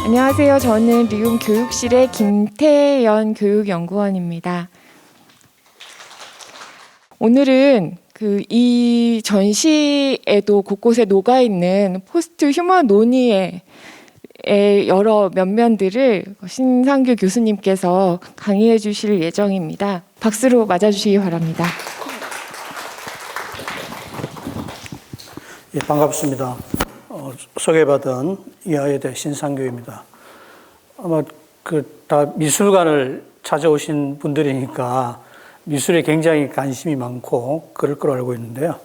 안녕하세요. 저는 리움 교육실의 김태연 교육연구원입니다. 오늘은 이 전시에도 곳곳에 녹아있는 포스트 휴먼 논의의 여러 면면들을 신상규 교수님께서 강의해 주실 예정입니다. 박수로 맞아주시기 바랍니다. 예, 반갑습니다. 소개받은 이하여대 신상규입니다. 아마 다 미술관을 찾아오신 분들이니까 미술에 굉장히 관심이 많고 그럴 거로 알고 있는데요.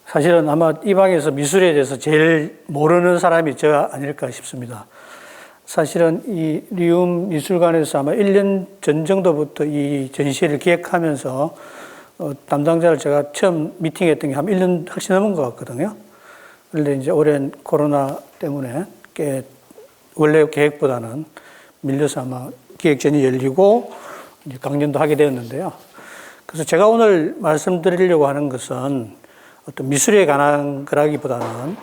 사실은 아마 이 방에서 미술에 대해서 제일 모르는 사람이 제가 아닐까 싶습니다. 사실은 이 리움 미술관에서 아마 1년 전 정도부터 이 전시회를 기획하면서 담당자를 제가 처음 미팅했던 게 한 1년 훨씬 넘은 것 같거든요. 그런데 이제 올해는 코로나 때문에 원래 계획보다는 밀려서 아마 기획전이 열리고 이제 강연도 하게 되었는데요. 그래서 제가 오늘 말씀드리려고 하는 것은 어떤 미술에 관한 거라기보다는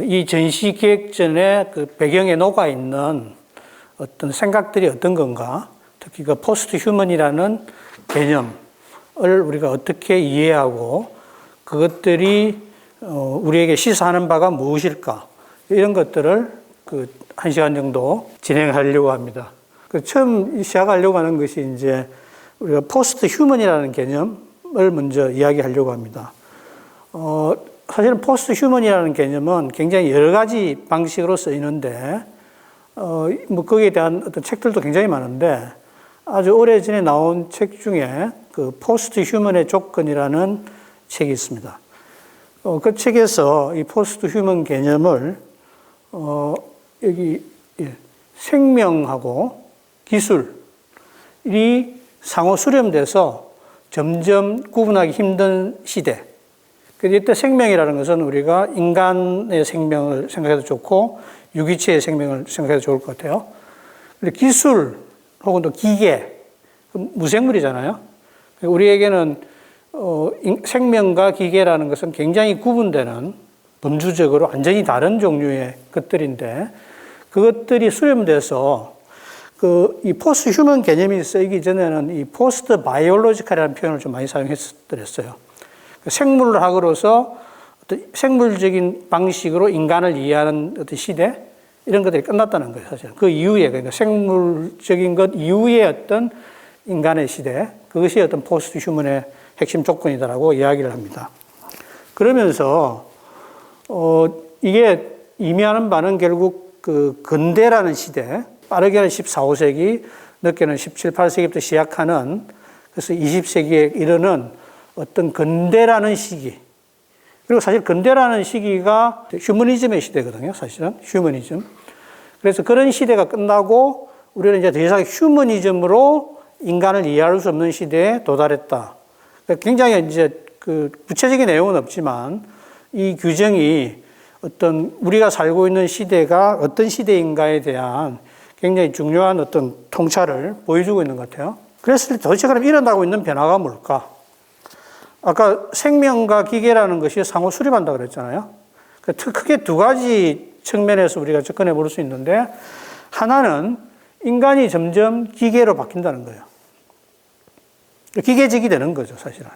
이 전시 기획전의 그 배경에 녹아 있는 어떤 생각들이 어떤 건가, 특히 그 포스트 휴먼이라는 개념을 우리가 어떻게 이해하고 그것들이 우리에게 시사하는 바가 무엇일까, 이런 것들을 1시간 정도 진행하려고 합니다. 처음 시작하려고 하는 것이 이제 우리가 포스트 휴먼이라는 개념을 먼저 이야기하려고 합니다. 사실은 포스트 휴먼이라는 개념은 굉장히 여러 가지 방식으로 쓰이는데, 뭐 거기에 대한 어떤 책들도 굉장히 많은데, 아주 오래전에 나온 책 중에 그 포스트 휴먼의 조건이라는 책이 있습니다. 그 책에서 이 포스트 휴먼 개념을 여기 생명하고 기술이 상호 수렴돼서 점점 구분하기 힘든 시대. 이때 생명이라는 것은 우리가 인간의 생명을 생각해도 좋고 유기체의 생명을 생각해도 좋을 것 같아요. 그리고 기술 혹은 또 기계, 무생물이잖아요. 우리에게는 생명과 기계라는 것은 굉장히 구분되는 범주적으로 완전히 다른 종류의 것들인데, 그것들이 수렴돼서 이 포스트 휴먼 개념이 쓰이기 전에는 이 포스트 바이올로지컬이라는 표현을 좀 많이 사용했었어요. 생물학으로서 어떤 생물적인 방식으로 인간을 이해하는 어떤 시대, 이런 것들이 끝났다는 거예요, 사실. 그 이후에, 그러니까 생물적인 것 이후의 어떤 인간의 시대, 그것이 어떤 포스트 휴먼의 핵심 조건이다라고 이야기를 합니다. 그러면서 이게 의미하는 바는 결국 근대라는 시대, 빠르게는 14, 15세기, 늦게는 17, 18세기부터 시작하는, 그래서 20세기에 이르는 어떤 근대라는 시기. 그리고 사실 근대라는 시기가 휴머니즘의 시대거든요, 사실은. 휴머니즘. 그래서 그런 시대가 끝나고 우리는 이제 더 이상 휴머니즘으로 인간을 이해할 수 없는 시대에 도달했다. 굉장히 이제 구체적인 내용은 없지만 이 규정이 어떤 우리가 살고 있는 시대가 어떤 시대인가에 대한 굉장히 중요한 어떤 통찰을 보여주고 있는 것 같아요. 그랬을 때 도대체 그럼 일어나고 있는 변화가 뭘까? 아까 생명과 기계라는 것이 상호 수립한다고 그랬잖아요. 크게 두 가지 측면에서 우리가 접근해 볼 수 있는데, 하나는 인간이 점점 기계로 바뀐다는 거예요. 기계적이 되는 거죠, 사실은.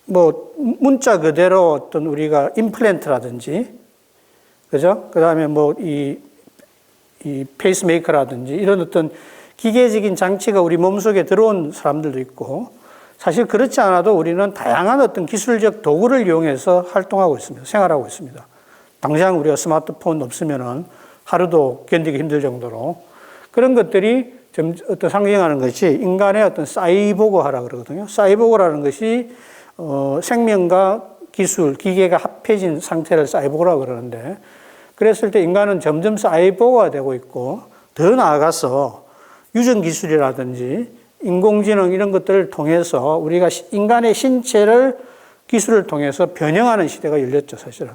뭐, 문자 그대로 어떤 우리가 임플란트라든지, 그죠? 그 다음에 뭐, 이 페이스메이커라든지 이런 어떤 기계적인 장치가 우리 몸속에 들어온 사람들도 있고, 사실 그렇지 않아도 우리는 다양한 어떤 기술적 도구를 이용해서 활동하고 있습니다. 생활하고 있습니다. 당장 우리가 스마트폰 없으면은 하루도 견디기 힘들 정도로 그런 것들이 어떤 상징하는 것이 인간의 어떤 사이보그화라고 그러거든요. 사이보그라는 것이 생명과 기술, 기계가 합해진 상태를 사이보그라고 그러는데, 그랬을 때 인간은 점점 사이보그가 되고 있고, 더 나아가서 유전기술이라든지 인공지능 이런 것들을 통해서 우리가 인간의 신체를 기술을 통해서 변형하는 시대가 열렸죠, 사실은.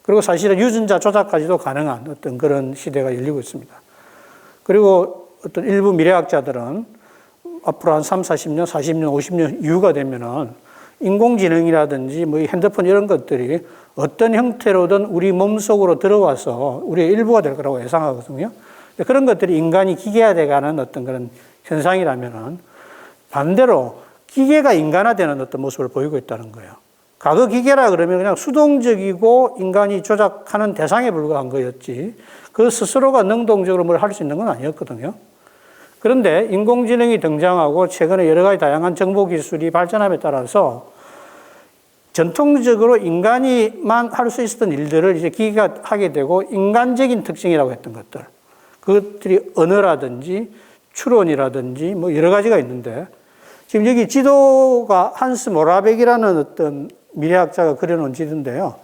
그리고 사실은 유전자 조작까지도 가능한 어떤 그런 시대가 열리고 있습니다. 그리고 어떤 일부 미래학자들은 앞으로 한 3, 40년, 40년, 50년 이후가 되면은 인공지능이라든지 뭐 핸드폰 이런 것들이 어떤 형태로든 우리 몸속으로 들어와서 우리의 일부가 될 거라고 예상하거든요. 그런 것들이 인간이 기계화돼가는 어떤 그런 현상이라면은 반대로 기계가 인간화되는 어떤 모습을 보이고 있다는 거예요. 과거 기계라 그러면 그냥 수동적이고 인간이 조작하는 대상에 불과한 거였지 그 스스로가 능동적으로 뭘 할 수 있는 건 아니었거든요. 그런데 인공지능이 등장하고 최근에 여러 가지 다양한 정보기술이 발전함에 따라서 전통적으로 인간이만 할 수 있었던 일들을 이제 기계가 하게 되고 인간적인 특징이라고 했던 것들. 그것들이 언어라든지 추론이라든지 뭐 여러 가지가 있는데 지금 여기 지도가 한스 모라벡이라는 어떤 미래학자가 그려놓은 지도인데요.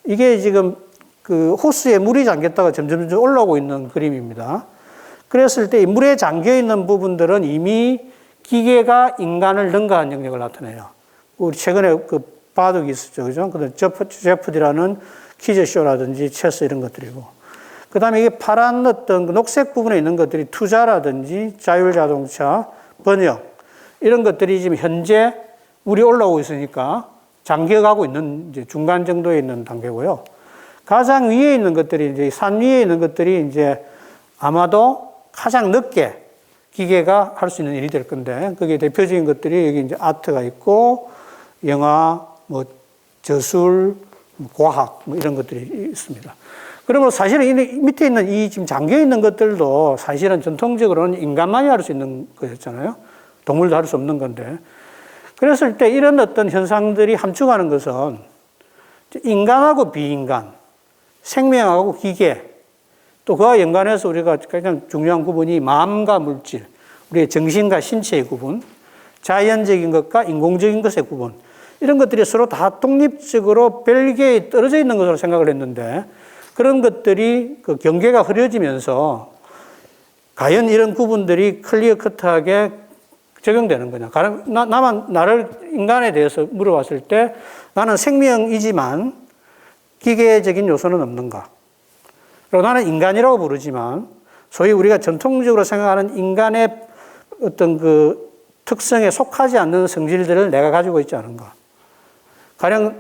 이게 지금 그 호수에 물이 잠겼다가 점점 올라오고 있는 그림입니다. 그랬을 때 이 물에 잠겨 있는 부분들은 이미 기계가 인간을 능가한 영역을 나타내요. 우리 최근에 그 바둑이 있었죠. 그죠? 그 제프디라는 퀴즈쇼라든지 체스 이런 것들이고. 그 다음에 이게 파란 어떤 그 녹색 부분에 있는 것들이 투자라든지 자율자동차, 번역, 이런 것들이 지금 현재 물이 올라오고 있으니까 잠겨가고 있는 이제 중간 정도에 있는 단계고요. 가장 위에 있는 것들이 이제 산 위에 있는 것들이 이제 아마도 가장 늦게 기계가 할 수 있는 일이 될 건데, 그게 대표적인 것들이 여기 이제 아트가 있고, 영화, 뭐, 저술, 과학, 뭐 이런 것들이 있습니다. 그러면 사실은 이 밑에 있는 이 지금 잠겨 있는 것들도 사실은 전통적으로는 인간만이 할 수 있는 거였잖아요. 동물도 할 수 없는 건데. 그랬을 때 이런 어떤 현상들이 함축하는 것은 인간하고 비인간, 생명하고 기계, 또 그와 연관해서 우리가 가장 중요한 구분이 마음과 물질, 우리의 정신과 신체의 구분, 자연적인 것과 인공적인 것의 구분, 이런 것들이 서로 다 독립적으로 별개에 떨어져 있는 것으로 생각을 했는데 그런 것들이 그 경계가 흐려지면서 과연 이런 구분들이 클리어 커트하게 적용되는 거냐. 나를 인간에 대해서 물어봤을 때 나는 생명이지만 기계적인 요소는 없는가. 그리고 나는 인간이라고 부르지만 소위 우리가 전통적으로 생각하는 인간의 어떤 그 특성에 속하지 않는 성질들을 내가 가지고 있지 않은가. 가령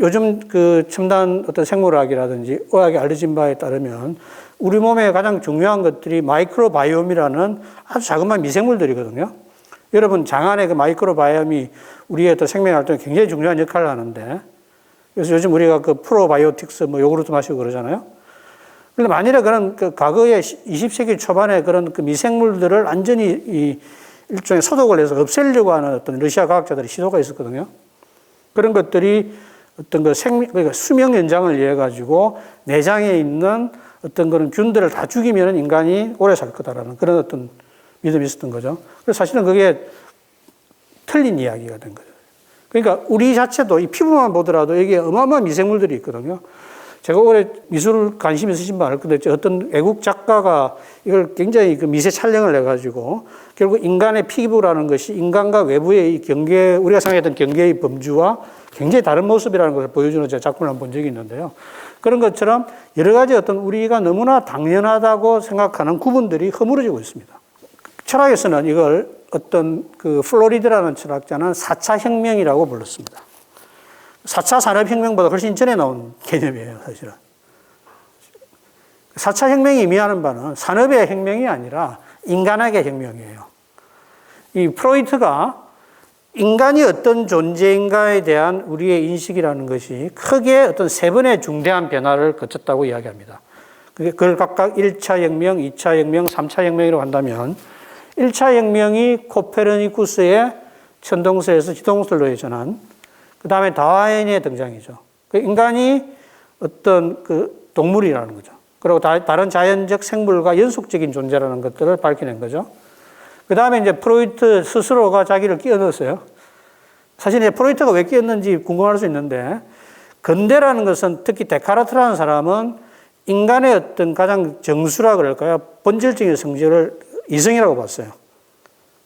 요즘 그 첨단 어떤 생물학이라든지 의학이 알려진 바에 따르면 우리 몸에 가장 중요한 것들이 마이크로바이옴이라는 아주 자그마한 미생물들이거든요. 여러분 장안의 그 마이크로바이옴이 우리의 어떤 생명 활동에 굉장히 중요한 역할을 하는데 그래서 요즘 우리가 그 프로바이오틱스 뭐 요구르트 마시고 그러잖아요. 그런데 만일에 그런 그 과거에 20세기 초반에 그런 그 미생물들을 완전히 이 일종의 소독을 해서 없애려고 하는 어떤 러시아 과학자들의 시도가 있었거든요. 그런 것들이 어떤 그 그러니까 수명 연장을 위해 가지고 내장에 있는 어떤 그런 균들을 다 죽이면 인간이 오래 살 거다라는 그런 어떤 믿음이 있었던 거죠. 그래서 사실은 그게 틀린 이야기가 된 거죠. 그러니까 우리 자체도 이 피부만 보더라도 여기에 어마어마한 미생물들이 있거든요. 제가 올해 미술 관심 있으신 분 알 건데 어떤 외국 작가가 이걸 굉장히 그 미세 촬영을 해가지고 결국 인간의 피부라는 것이 인간과 외부의 이 경계, 우리가 생각했던 경계의 범주와 굉장히 다른 모습이라는 것을 보여주는 제 작품을 한번 본 적이 있는데요. 그런 것처럼 여러 가지 어떤 우리가 너무나 당연하다고 생각하는 구분들이 허물어지고 있습니다. 철학에서는 이걸 어떤 그 플로리드라는 철학자는 4차 혁명이라고 불렀습니다. 4차 산업혁명보다 훨씬 전에 나온 개념이에요, 사실은. 4차 혁명이 의미하는 바는 산업의 혁명이 아니라 인간학의 혁명이에요. 이 프로이트가 인간이 어떤 존재인가에 대한 우리의 인식이라는 것이 크게 어떤 세 번의 중대한 변화를 거쳤다고 이야기합니다. 그걸 각각 1차 혁명, 2차 혁명, 3차 혁명이라고 한다면 1차 혁명이 코페르니쿠스의 천동설에서 지동설로 전환, 그 다음에 다윈의 등장이죠. 그 인간이 어떤 그 동물이라는 거죠. 그리고 다른 자연적 생물과 연속적인 존재라는 것들을 밝혀낸 거죠. 그 다음에 이제 프로이트 스스로가 자기를 끼워넣었어요. 사실 이제 프로이트가 왜 끼웠는지 궁금할 수 있는데, 근대라는 것은 특히 데카르트라는 사람은 인간의 어떤 가장 정수라 그럴까요? 본질적인 성질을 이성이라고 봤어요.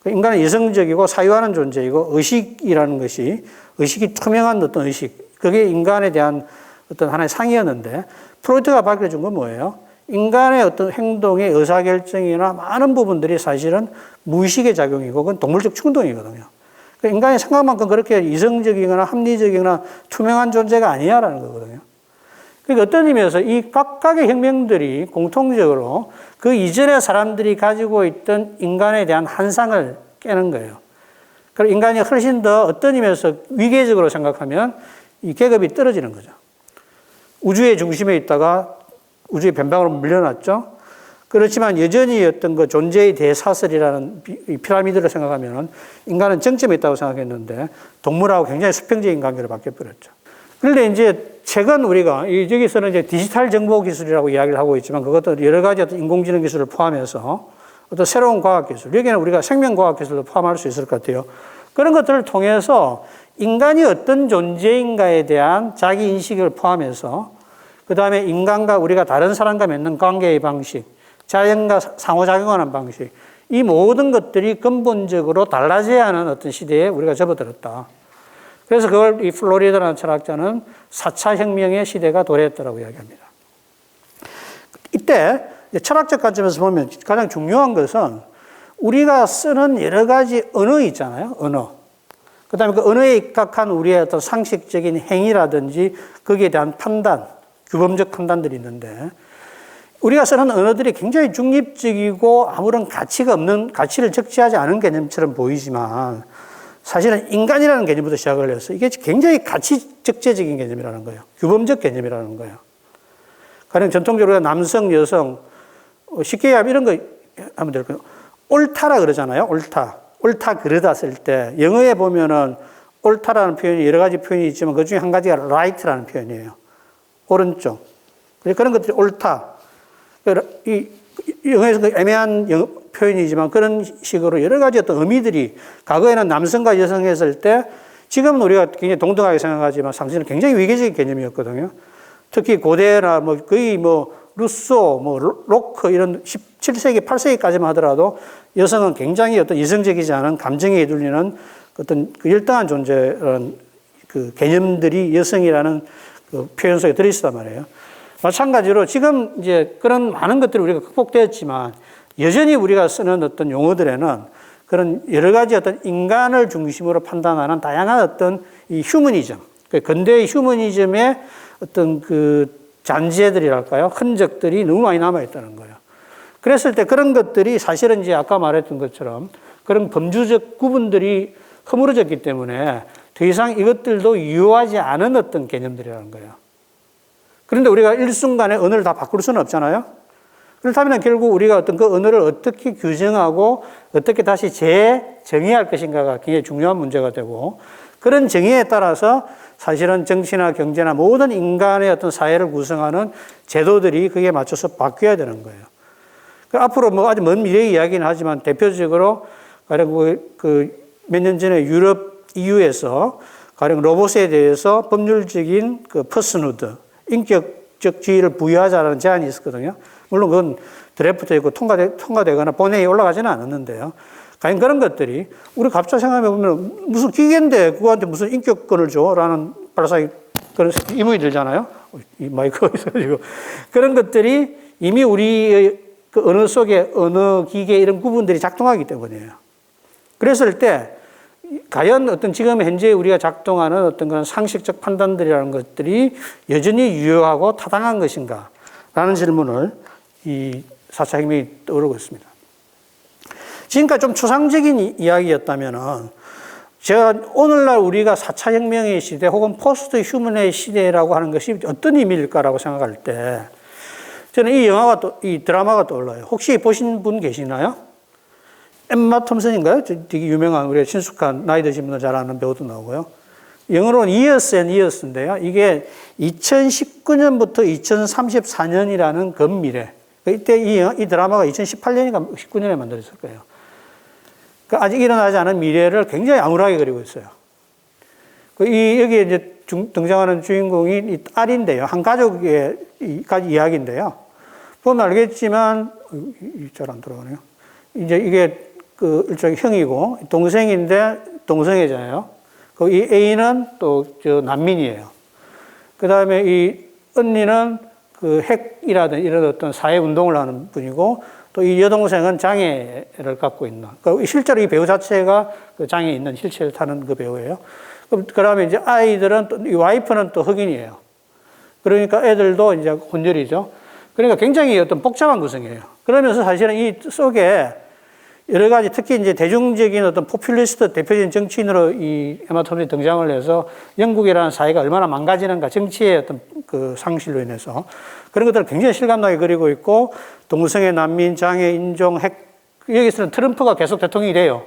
인간은 이성적이고 사유하는 존재이고 의식이라는 것이 의식이 투명한 어떤 의식, 그게 인간에 대한 어떤 하나의 상이었는데 프로이트가 밝혀준 건 뭐예요? 인간의 어떤 행동의 의사결정이나 많은 부분들이 사실은 무의식의 작용이고 그건 동물적 충동이거든요. 인간이 생각만큼 그렇게 이성적이거나 합리적이거나 투명한 존재가 아니야라는 거거든요. 그러니까 어떤 의미에서 이 각각의 혁명들이 공통적으로 그 이전의 사람들이 가지고 있던 인간에 대한 환상을 깨는 거예요. 그리고 인간이 훨씬 더 어떤 의미에서 위계적으로 생각하면 이 계급이 떨어지는 거죠. 우주의 중심에 있다가 우주의 변방으로 물려났죠. 그렇지만 여전히 어떤 그 존재의 대사설이라는 이 피라미드를 생각하면 인간은 정점에 있다고 생각했는데 동물하고 굉장히 수평적인 관계로 바뀌어버렸죠. 그런데 이제 최근 우리가 여기서는 이제 디지털 정보 기술이라고 이야기를 하고 있지만 그것도 여러 가지 어떤 인공지능 기술을 포함해서 어떤 새로운 과학 기술, 여기는 우리가 생명과학 기술도 포함할 수 있을 것 같아요. 그런 것들을 통해서 인간이 어떤 존재인가에 대한 자기 인식을 포함해서 그 다음에 인간과 우리가 다른 사람과 맺는 관계의 방식, 자연과 상호작용하는 방식, 이 모든 것들이 근본적으로 달라져야 하는 어떤 시대에 우리가 접어들었다. 그래서 그걸 이 플로리다라는 철학자는 4차 혁명의 시대가 도래했다고 이야기합니다. 이때 철학적 관점에서 보면 가장 중요한 것은 우리가 쓰는 여러 가지 언어 있잖아요. 언어. 그 다음에 그 언어에 입각한 우리의 어떤 상식적인 행위라든지 거기에 대한 판단, 규범적 판단들이 있는데 우리가 쓰는 언어들이 굉장히 중립적이고 아무런 가치가 없는, 가치를 적시하지 않은 개념처럼 보이지만 사실은 인간이라는 개념부터 시작을 해서 이게 굉장히 가치 적재적인 개념이라는 거예요. 규범적 개념이라는 거예요. 가령 전통적으로 남성, 여성, 쉽게 얘기하면 이런 거 하면 될 거예요. 옳다라 그러잖아요. 옳다. 옳다 그르다 쓸 때 영어에 보면은 옳다라는 표현이 여러 가지 표현이 있지만 그 중에 한 가지가 right라는 표현이에요. 오른쪽. 그런 것들이 옳다. 이 영어에서 애매한 표현이지만 그런 식으로 여러 가지 어떤 의미들이 과거에는 남성과 여성 했을 때 지금은 우리가 굉장히 동등하게 생각하지만 상실은 굉장히 위계적인 개념이었거든요. 특히 고대나 뭐 거의 뭐 루소, 뭐 로크 이런 17세기, 8세기까지만 하더라도 여성은 굉장히 어떤 이성적이지 않은 감정에 휘둘리는 어떤 그 열등한 존재라는 그 개념들이 여성이라는 그 표현 속에 들어있단 말이에요. 마찬가지로 지금 이제 그런 많은 것들이 우리가 극복되었지만 여전히 우리가 쓰는 어떤 용어들에는 그런 여러 가지 어떤 인간을 중심으로 판단하는 다양한 어떤 이 휴머니즘, 근대의 휴머니즘의 어떤 그 잔재들이랄까요? 흔적들이 너무 많이 남아있다는 거예요. 그랬을 때 그런 것들이 사실은 이제 아까 말했던 것처럼 그런 범주적 구분들이 허물어졌기 때문에 더 이상 이것들도 유효하지 않은 어떤 개념들이라는 거예요. 그런데 우리가 일순간에 언어를 다 바꿀 수는 없잖아요. 그렇다면 결국 우리가 어떤 그 언어를 어떻게 규정하고 어떻게 다시 재정의할 것인가가 굉장히 중요한 문제가 되고 그런 정의에 따라서 사실은 정치나 경제나 모든 인간의 어떤 사회를 구성하는 제도들이 거기에 맞춰서 바뀌어야 되는 거예요. 앞으로 뭐 아주 먼 미래 이야기는 하지만 대표적으로 가령 몇 년 전에 유럽 EU에서 가령 로봇에 대해서 법률적인 그 퍼스누드, 인격적 지위를 부여하자라는 제안이 있었거든요. 물론 그건 드래프트에 있고 통과되거나 본회의에 올라가지는 않았는데요. 과연 그런 것들이 우리 갑자기 생각해보면 무슨 기계인데 그거한테 무슨 인격권을 줘? 라는 발상이 그런 의문이 들잖아요. 이 마이크가 있어가지고. 그런 것들이 이미 우리의 그 언어 속에 언어, 기계 이런 구분들이 작동하기 때문이에요. 그랬을 때 과연 어떤 지금 현재 우리가 작동하는 어떤 그런 상식적 판단들이라는 것들이 여전히 유효하고 타당한 것인가? 라는 질문을 이 4차 혁명이 떠오르고 있습니다. 지금까지 좀 추상적인 이야기였다면은 제가 오늘날 우리가 4차 혁명의 시대 혹은 포스트 휴먼의 시대라고 하는 것이 어떤 의미일까라고 생각할 때 저는 이 드라마가 떠올라요. 혹시 보신 분 계시나요? 엠마 톰슨인가요? 되게 유명한 우리가 친숙한 나이 드신 분들 잘 아는 배우도 나오고요. 영어로는 Years and Years인데요. 이게 2019년부터 2034년이라는 근미래. 이때 이 드라마가 2018년인가 19년에 만들어졌을 거예요. 아직 일어나지 않은 미래를 굉장히 암울하게 그리고 있어요. 여기에 이제 등장하는 주인공이 이 딸인데요. 한 가족의 이야기인데요. 보면 알겠지만, 잘 안 들어가네요. 이제 이게 그 일종의 형이고, 동생인데 동성애잖아요. 이 A는 또 난민이에요. 그 다음에 이 언니는 그 핵이라든 이런 어떤 사회 운동을 하는 분이고, 또 이 여동생은 장애를 갖고 있는, 그러니까 실제로 이 배우 자체가 그 장애 있는 휠체어를 타는 그 배우예요. 그 다음에 이제 아이들은 또, 이 와이프는 또 흑인이에요. 그러니까 애들도 이제 혼혈이죠. 그러니까 굉장히 어떤 복잡한 구성이에요. 그러면서 사실은 이 속에 여러 가지 특히 이제 대중적인 어떤 포퓰리스트 대표적인 정치인으로 이 에마 톰슨이 등장을 해서 영국이라는 사회가 얼마나 망가지는가 정치의 어떤 그 상실로 인해서 그런 것들을 굉장히 실감나게 그리고 있고 동성애, 난민, 장애, 인종, 핵 여기서는 트럼프가 계속 대통령이 돼요.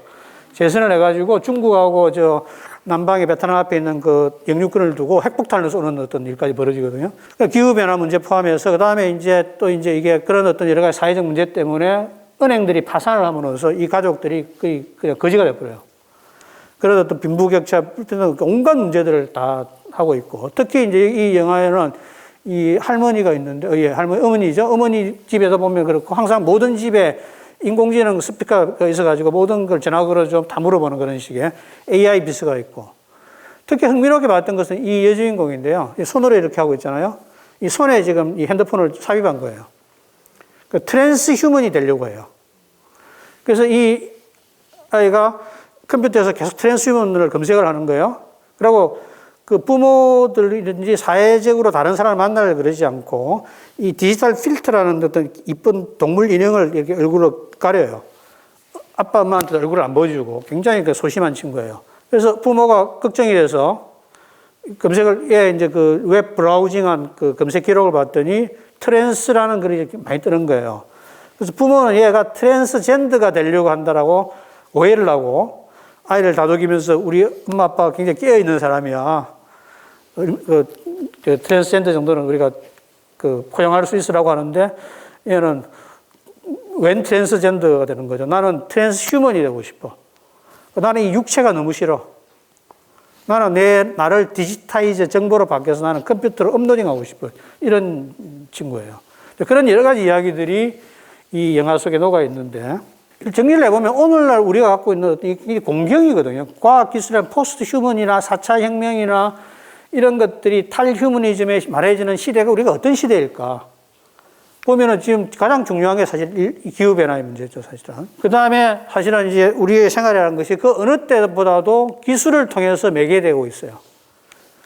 재선을 해가지고 중국하고 저 남방의 베트남 앞에 있는 그 영유권을 두고 핵폭탄을 쏘는 어떤 일까지 벌어지거든요. 그러니까 기후변화 문제 포함해서 그 다음에 이제 또 이제 이게 그런 어떤 여러 가지 사회적 문제 때문에 은행들이 파산을 함으로써 이 가족들이 그냥 거지가 돼버려요. 그런 어떤 빈부격차, 온갖 문제들을 다 하고 있고, 특히 이제 이 영화에는 이 할머니가 있는데, 예, 어머니죠. 어머니 집에서 보면 그렇고, 항상 모든 집에 인공지능 스피커가 있어가지고 모든 걸 전화기로 좀 다 물어보는 그런 식의 AI 비서가 있고, 특히 흥미롭게 봤던 것은 이 여주인공인데요. 손으로 이렇게 하고 있잖아요. 이 손에 지금 이 핸드폰을 삽입한 거예요. 그 트랜스 휴먼이 되려고 해요. 그래서 이 아이가 컴퓨터에서 계속 트랜스 휴먼을 검색을 하는 거예요. 그리고 그 부모들이든지 사회적으로 다른 사람을 만나려 그러지 않고 이 디지털 필터라는 어떤 이쁜 동물 인형을 이렇게 얼굴로 가려요. 아빠, 엄마한테 얼굴을 안 보여주고 굉장히 그 소심한 친구예요. 그래서 부모가 걱정이 돼서 검색을, 예, 이제 그 웹 브라우징한 그 검색 기록을 봤더니 트랜스라는 글이 이렇게 많이 뜨는 거예요. 그래서 부모는 얘가 트랜스젠더가 되려고 한다라고 오해를 하고 아이를 다독이면서 우리 엄마 아빠가 굉장히 깨어있는 사람이야. 그 트랜스젠더 정도는 우리가 그 포용할 수 있으라고 하는데 얘는 웬 트랜스젠더가 되는 거죠. 나는 트랜스 휴먼이 되고 싶어. 나는 이 육체가 너무 싫어. 나는 나를 디지타이즈 정보로 바뀌어서 나는 컴퓨터로 업로딩하고 싶어. 이런 친구예요. 그런 여러 가지 이야기들이 이 영화 속에 녹아 있는데 정리를 해보면 오늘날 우리가 갖고 있는 이 공경이거든요. 과학기술의 포스트 휴먼이나 4차 혁명이나 이런 것들이 탈휴머니즘에 말해지는 시대가 우리가 어떤 시대일까? 보면은 지금 가장 중요한 게 사실 기후변화의 문제죠, 사실은. 그 다음에 사실은 이제 우리의 생활이라는 것이 그 어느 때보다도 기술을 통해서 매개되고 있어요.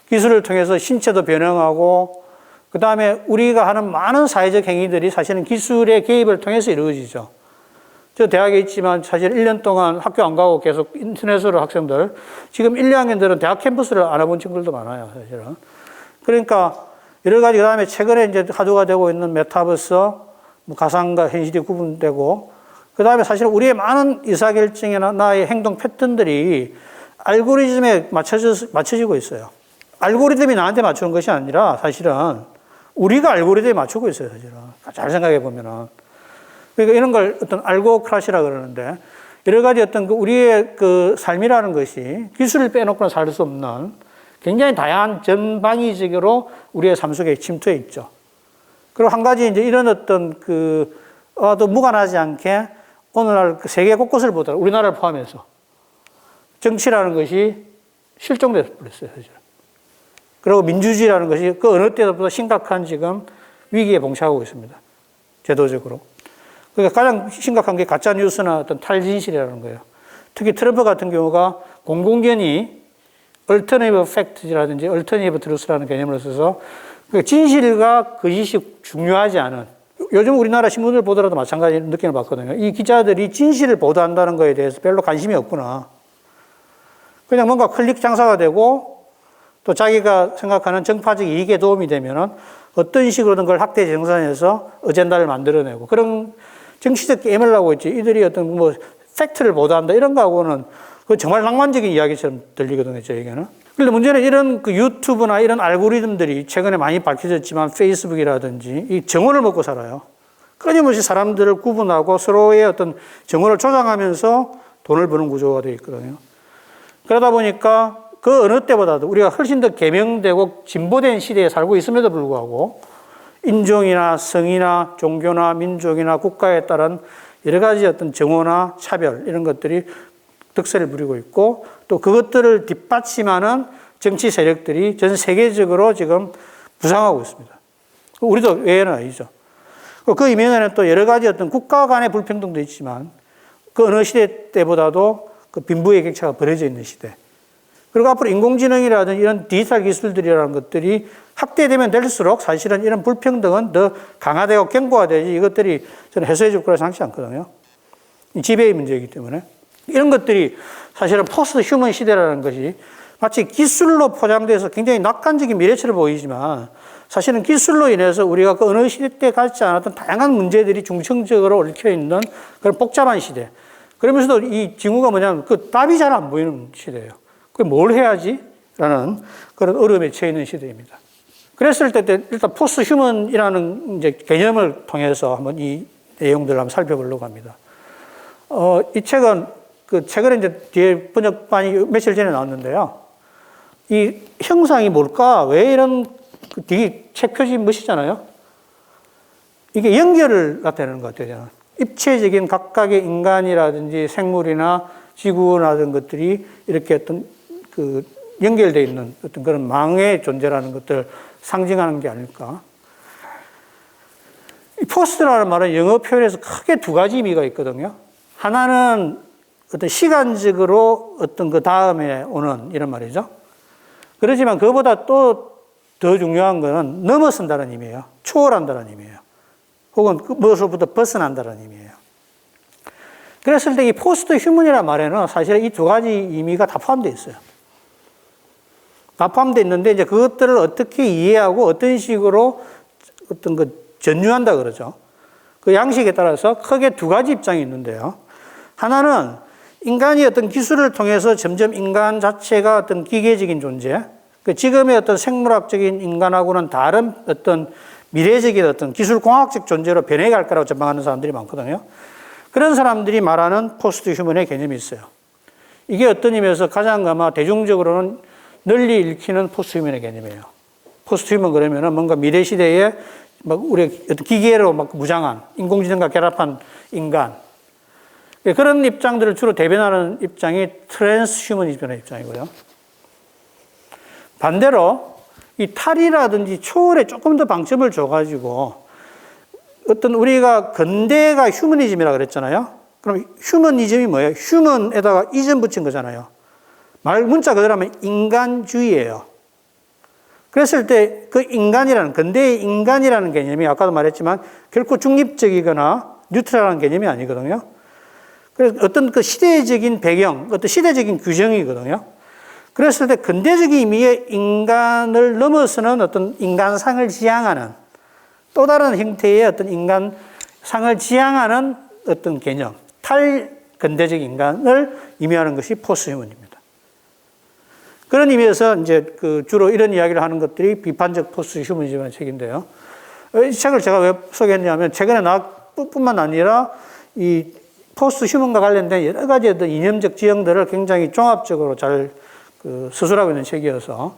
기술을 통해서 신체도 변형하고, 그 다음에 우리가 하는 많은 사회적 행위들이 사실은 기술의 개입을 통해서 이루어지죠. 저 대학에 있지만 사실 1년 동안 학교 안 가고 계속 인터넷으로 학생들, 지금 1, 2학년들은 대학 캠퍼스를 안 와본 친구들도 많아요, 사실은. 그러니까 여러 가지, 그 다음에 최근에 이제 화두가 되고 있는 메타버스, 뭐 가상과 현실이 구분되고, 그 다음에 사실 우리의 많은 의사결정이나 나의 행동 패턴들이 알고리즘에 맞춰지고 있어요. 알고리즘이 나한테 맞추는 것이 아니라 사실은 우리가 알고리즘에 맞추고 있어요, 사실은. 잘 생각해 보면은. 그러니까 이런 걸 어떤 알고크라시라 그러는데 여러 가지 어떤 그 우리의 그 삶이라는 것이 기술을 빼놓고는 살 수 없는 굉장히 다양한 전방위적으로 우리의 삶 속에 침투해 있죠. 그리고 한 가지 이제 이런 어떤 또 무관하지 않게 오늘날 세계 곳곳을 보더라도 우리나라를 포함해서 정치라는 것이 실종돼 버렸어요, 사실. 그리고 민주주의라는 것이 그 어느 때보다 심각한 지금 위기에 봉착하고 있습니다. 제도적으로. 그러니까 가장 심각한 게 가짜뉴스나 어떤 탈진실이라는 거예요. 특히 트럼프 같은 경우가 공공연히 얼터네이브 팩트라든지 얼터네이브 트루스라는 개념을 써서 진실과 거짓이 중요하지 않은, 요즘 우리나라 신문을 보더라도 마찬가지 느낌을 받거든요. 이 기자들이 진실을 보도한다는 거에 대해서 별로 관심이 없구나. 그냥 뭔가 클릭 장사가 되고 또 자기가 생각하는 정파적 이익에 도움이 되면은 어떤 식으로든 그걸 확대 정산해서 어젠다를 만들어내고 그런 정치적 게임을 하고 있지. 이들이 어떤 뭐 팩트를 보도한다 이런 거하고는 그 정말 낭만적인 이야기처럼 들리거든요, 저에게는. 그런데 문제는 이런 그 유튜브나 이런 알고리즘들이 최근에 많이 밝혀졌지만 페이스북이라든지 이 정오를 먹고 살아요. 끊임없이 사람들을 구분하고 서로의 어떤 정오를 조장하면서 돈을 버는 구조가 되어 있거든요. 그러다 보니까 그 어느 때보다도 우리가 훨씬 더 개명되고 진보된 시대에 살고 있음에도 불구하고 인종이나 성이나 종교나 민족이나 국가에 따른 여러 가지 어떤 정오나 차별 이런 것들이 득세를 부리고 있고 또 그것들을 뒷받침하는 정치 세력들이 전 세계적으로 지금 부상하고 있습니다. 우리도 외에는 아니죠. 그 이면에는 또 여러 가지 어떤 국가 간의 불평등도 있지만 그 어느 시대 때보다도 그 빈부의 격차가 벌어져 있는 시대. 그리고 앞으로 인공지능이라든지 이런 디지털 기술들이라는 것들이 확대되면 될수록 사실은 이런 불평등은 더 강화되고 견고화되지 이것들이 저는 해소해 줄 거라 생각하지 않거든요. 지배의 문제이기 때문에. 이런 것들이 사실은 포스트 휴먼 시대라는 것이 마치 기술로 포장돼서 굉장히 낙관적인 미래처럼 보이지만 사실은 기술로 인해서 우리가 그 어느 시대 때 갖지 않았던 다양한 문제들이 중층적으로 얽혀 있는 그런 복잡한 시대. 그러면서도 이 징후가 뭐냐면 그 답이 잘 안 보이는 시대예요. 그게 뭘 해야지? 라는 그런 어려움에 처해 있는 시대입니다. 그랬을 때 일단 포스트 휴먼이라는 이제 개념을 통해서 한번 이 내용들을 한번 살펴보려고 합니다. 이 책은 그 최근에 이제 뒤에 번역판이 며칠 전에 나왔는데요. 이 형상이 뭘까? 왜 이런 그 뒤에 책 표지 멋이잖아요. 이게 연결을 나타내는 것 같아요. 저는. 입체적인 각각의 인간이라든지 생물이나 지구라든 것들이 이렇게 어떤 그 연결되어 있는 어떤 그런 망의 존재라는 것들을 상징하는 게 아닐까. 이 포스트라는 말은 영어 표현에서 크게 두 가지 의미가 있거든요. 하나는 어떤 시간적으로 어떤 그 다음에 오는 이런 말이죠. 그렇지만 그보다 또 더 중요한 것은 넘어선다는 의미예요. 초월한다는 의미예요. 혹은 무엇으로부터 벗어난다는 의미예요. 그랬을 때 이 포스트 휴먼이라는 말에는 사실 이 두 가지 의미가 다 포함되어 있어요. 다 포함되어 있는데 이제 그것들을 어떻게 이해하고 어떤 식으로 어떤 그 전유한다 그러죠. 그 양식에 따라서 크게 두 가지 입장이 있는데요. 하나는 인간이 어떤 기술을 통해서 점점 인간 자체가 어떤 기계적인 존재, 그 지금의 어떤 생물학적인 인간하고는 다른 어떤 미래적인 어떤 기술공학적 존재로 변해갈 거라고 전망하는 사람들이 많거든요. 그런 사람들이 말하는 포스트 휴먼의 개념이 있어요. 이게 어떤 의미에서 가장 아마 대중적으로는 널리 읽히는 포스트 휴먼의 개념이에요. 포스트 휴먼 그러면은 뭔가 미래 시대에 막 우리 어떤 기계로 막 무장한 인공지능과 결합한 인간. 그런 입장들을 주로 대변하는 입장이 트랜스 휴머니즘의 입장이고요. 반대로 이 탈이라든지 초월에 조금 더 방점을 줘가지고 어떤 우리가 근대가 휴머니즘이라고 그랬잖아요. 그럼 휴머니즘이 뭐예요? 휴먼에다가 이전 붙인 거잖아요. 말 문자 그대로 하면 인간주의예요. 그랬을 때 그 인간이라는, 근대의 인간이라는 개념이 아까도 말했지만 결코 중립적이거나 뉴트럴한 개념이 아니거든요. 그래서 어떤 그 시대적인 배경, 어떤 시대적인 규정이거든요. 그랬을 때 근대적인 의미의 인간을 넘어서는 어떤 인간상을 지향하는 또 다른 형태의 어떤 인간상을 지향하는 어떤 개념, 탈근대적 인간을 의미하는 것이 포스트휴먼입니다. 그런 의미에서 이제 그 주로 이런 이야기를 하는 것들이 비판적 포스트휴머니즘의 책인데요. 이 책을 제가 왜 소개했냐면 최근에 나뿐만 아니라 이 포스트휴먼과 관련된 여러 가지 어떤 이념적 지형들을 굉장히 종합적으로 잘 수술하고 있는 책이어서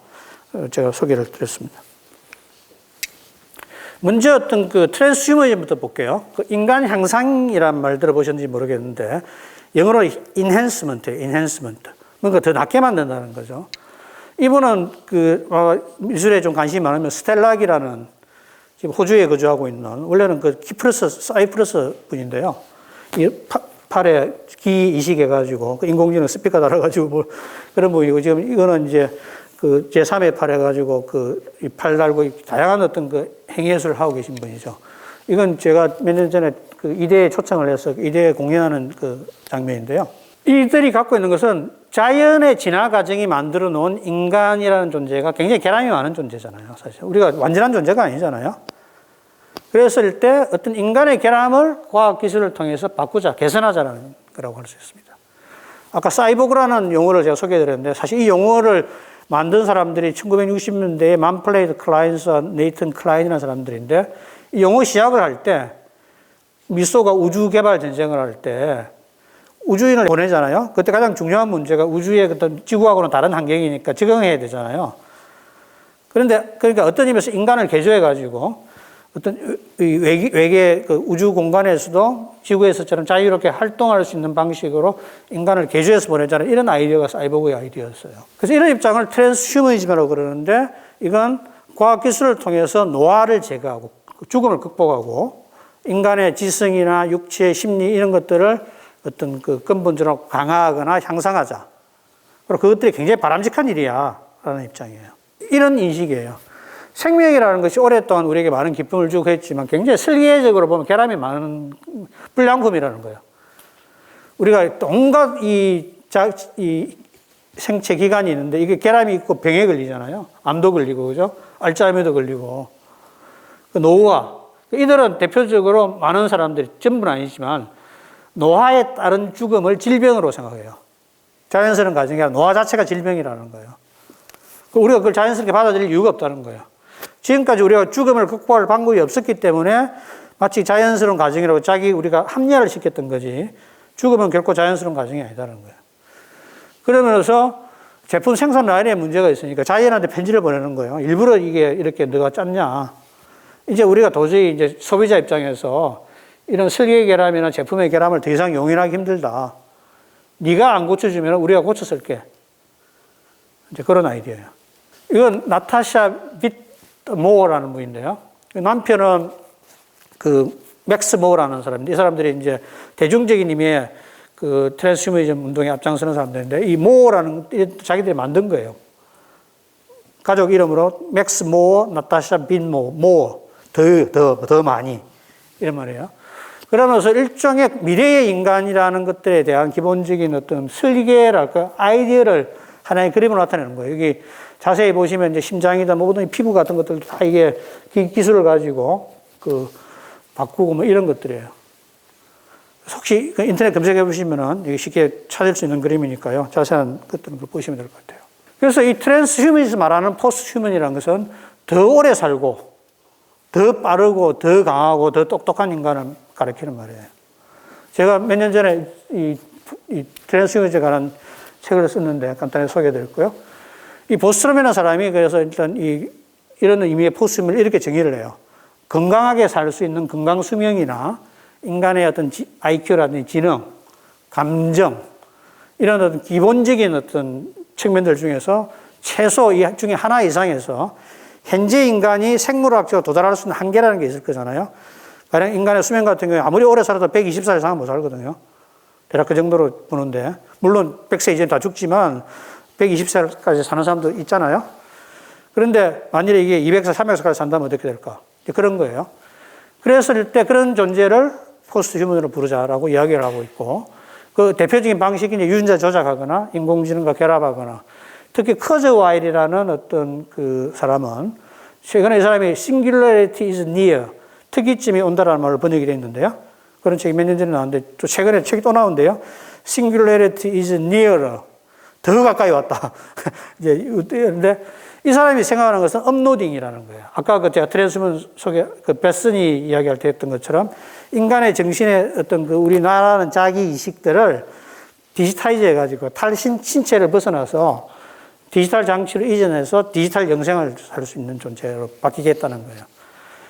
제가 소개를 드렸습니다. 먼저 어떤 그 트랜스휴머니즘부터 볼게요. 그 인간 향상이란 말 들어보셨는지 모르겠는데 영어로 enhancement예요. 뭔가 더 낫게 만든다는 거죠. 이분은 미술에 좀 관심이 많으면 스텔락이라는 지금 호주에 거주하고 있는 원래는 그 사이프러스 분인데요. 이 팔에 기 이식해가지고 인공지능 스피커 달아가지고 그런 분이고 지금 이거는 이제 그 제3의 팔 해가지고 팔 달고 다양한 어떤 그 행예술을 하고 계신 분이죠. 이건 제가 몇 년 전에 그 이대에 초청을 해서 이대에 공연하는 그 장면인데요. 이들이 갖고 있는 것은 자연의 진화 과정이 만들어 놓은 인간이라는 존재가 굉장히 결함이 많은 존재잖아요. 사실 우리가 완전한 존재가 아니잖아요. 그랬을 때 어떤 인간의 결함을 과학기술을 통해서 바꾸자, 개선하자라는 거라고 할 수 있습니다. 아까 사이보그라는 용어를 제가 소개해드렸는데 사실 이 용어를 만든 사람들이 1960년대에 만플레이드 클라인스와 네이튼 클라인이라는 사람들인데 이 용어 시작을 할 때 미소가 우주 개발 전쟁을 할 때 우주인을 보내잖아요. 그때 가장 중요한 문제가 우주의 어떤 지구하고는 다른 환경이니까 적응해야 되잖아요. 그런데 그러니까 어떤 의미에서 인간을 개조해가지고 어떤 외계 그 우주 공간에서도 지구에서처럼 자유롭게 활동할 수 있는 방식으로 인간을 개조해서 보내자는 이런 아이디어가 사이보그의 아이디어였어요. 그래서 이런 입장을 트랜스휴머니즘이라고 그러는데 이건 과학기술을 통해서 노화를 제거하고 죽음을 극복하고 인간의 지성이나 육체, 심리 이런 것들을 어떤 그 근본적으로 강화하거나 향상하자. 그리고 그것들이 굉장히 바람직한 일이야. 라는 입장이에요. 이런 인식이에요. 생명이라는 것이 오랫동안 우리에게 많은 기쁨을 주고 했지만 굉장히 설계적으로 보면 결함이 많은 불량품이라는 거예요. 우리가 온갖 이 생체 기관이 있는데 이게 결함이 있고 병에 걸리잖아요. 암도 걸리고, 그죠? 알츠하이머도 걸리고. 노화. 이들은 대표적으로 많은 사람들이 전부는 아니지만 노화에 따른 죽음을 질병으로 생각해요. 자연스러운 과정이 아니라 노화 자체가 질병이라는 거예요. 우리가 그걸 자연스럽게 받아들일 이유가 없다는 거예요. 지금까지 우리가 죽음을 극복할 방법이 없었기 때문에 마치 자연스러운 과정이라고 우리가 합리화를 시켰던 거지 죽음은 결코 자연스러운 과정이 아니다는 거예요. 그러면서 제품 생산 라인에 문제가 있으니까 자이언한테 편지를 보내는 거예요. 일부러 이게 이렇게 너가 짰냐. 이제 우리가 도저히 이제 소비자 입장에서 이런 설계 결함이나 제품의 결함을 더 이상 용인하기 힘들다. 네가 안 고쳐주면 우리가 고쳐 쓸게. 이제 그런 아이디어예요. 이건 나타샤 비트모어라는 분인데요. 남편은 그 맥스 모어라는 사람인데 이 사람들이 이제 대중적인 의미의 그 트랜스휴머니즘 운동에 앞장서는 사람들인데 이 모어라는 자기들이 만든 거예요. 가족 이름으로 맥스 모어, 나타샤 빈 모어, 더 많이 이런 말이에요. 그러면서 일종의 미래의 인간이라는 것들에 대한 기본적인 어떤 설계랄까 아이디어를 하나의 그림으로 나타내는 거예요. 여기 자세히 보시면 이제 심장이다, 모든 피부 같은 것들도 다 이게 기술을 가지고 그 바꾸고 뭐 이런 것들이에요. 혹시 인터넷 검색해 보시면은 여기 쉽게 찾을 수 있는 그림이니까요. 자세한 것들을 보시면 될 것 같아요. 그래서 이 트랜스휴머니즘 말하는 포스트휴먼이라는 것은 더 오래 살고 더 빠르고 더 강하고 더 똑똑한 인간을 가리키는 말이에요. 제가 몇 년 전에 이 트랜스휴머니즘에 관한 책을 썼는데 간단히 소개해 드렸고요. 이 보스트롬이라는 사람이 그래서 일단 이런 의미의 포스트휴먼을 이렇게 정의를 해요. 건강하게 살 수 있는 건강 수명이나 인간의 어떤 IQ라든지 지능, 감정 이런 어떤 기본적인 어떤 측면들 중에서 최소 이 중에 하나 이상에서 현재 인간이 생물학적으로 도달할 수 있는 한계라는 게 있을 거잖아요. 가령 인간의 수명 같은 경우에 아무리 오래 살아도 120살 이상은 못 살거든요. 대략 그 정도로 보는데 물론 100세 이제 다 죽지만 120살까지 사는 사람도 있잖아요. 그런데 만일에 이게 200살, 300살까지 산다면 어떻게 될까? 그런 거예요. 그랬을 때 그런 존재를 포스트 휴먼으로 부르자라고 이야기를 하고 있고 그 대표적인 방식이 이제 유전자 조작하거나 인공지능과 결합하거나 특히 커즈 와일이라는 어떤 그 사람은 최근에 이 사람이 singularity is near 특이점이 온다라는 말로 번역이 되어 있는데요. 그런 책이 몇 년 전에 나왔는데 또 최근에 책이 또 나오는데요. singularity is nearer 더 가까이 왔다. 이제 근데 이 사람이 생각하는 것은 업로딩이라는 거예요. 아까 그 제가 트랜스휴먼 속에 그 베슨이 이야기할 때 했던 것처럼 인간의 정신의 어떤 그 우리나라는 자기 의식들을 디지타이즈 해가지고 신체를 벗어나서 디지털 장치로 이전해서 디지털 영생을 살 수 있는 존재로 바뀌겠다는 거예요.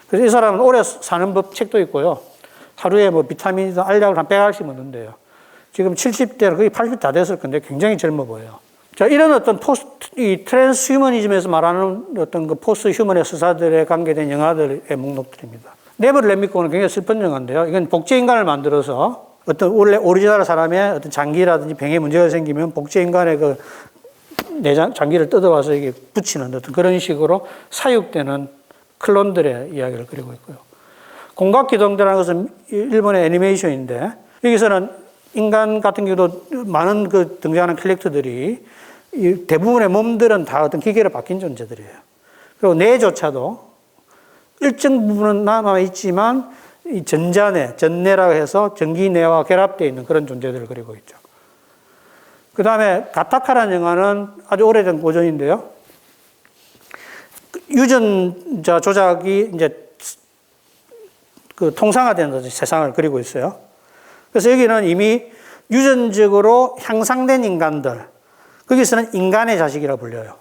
그래서 이 사람은 오래 사는 법 책도 있고요. 하루에 뭐 비타민이든 알약을 한 100알씩 먹는데요. 지금 70대로 거의 80 다 됐을 건데 굉장히 젊어 보여요. 자, 이런 어떤 이 트랜스휴머니즘에서 말하는 어떤 그 포스트 휴먼의 서사들에 관계된 영화들의 목록들입니다. 네버 렛 미 고는 굉장히 슬픈 영화인데요. 이건 복제 인간을 만들어서 어떤 원래 오리지널 사람의 어떤 장기라든지 병에 문제가 생기면 복제 인간의 그 내장, 장기를 뜯어와서 이게 붙이는 어떤 그런 식으로 사육되는 클론들의 이야기를 그리고 있고요. 공각기동대라는 것은 일본의 애니메이션인데 여기서는 인간 같은 경우도 많은 그 등장하는 캐릭터들이 대부분의 몸들은 다 어떤 기계로 바뀐 존재들이에요. 그리고 뇌조차도 일정 부분은 남아있지만 이 전자뇌, 전뇌라고 해서 전기뇌와 결합되어 있는 그런 존재들을 그리고 있죠. 그 다음에 가타카라는 영화는 아주 오래된 고전인데요. 유전자 조작이 이제 그 통상화된 세상을 그리고 있어요. 그래서 여기는 이미 유전적으로 향상된 인간들, 거기서는 인간의 자식이라고 불려요.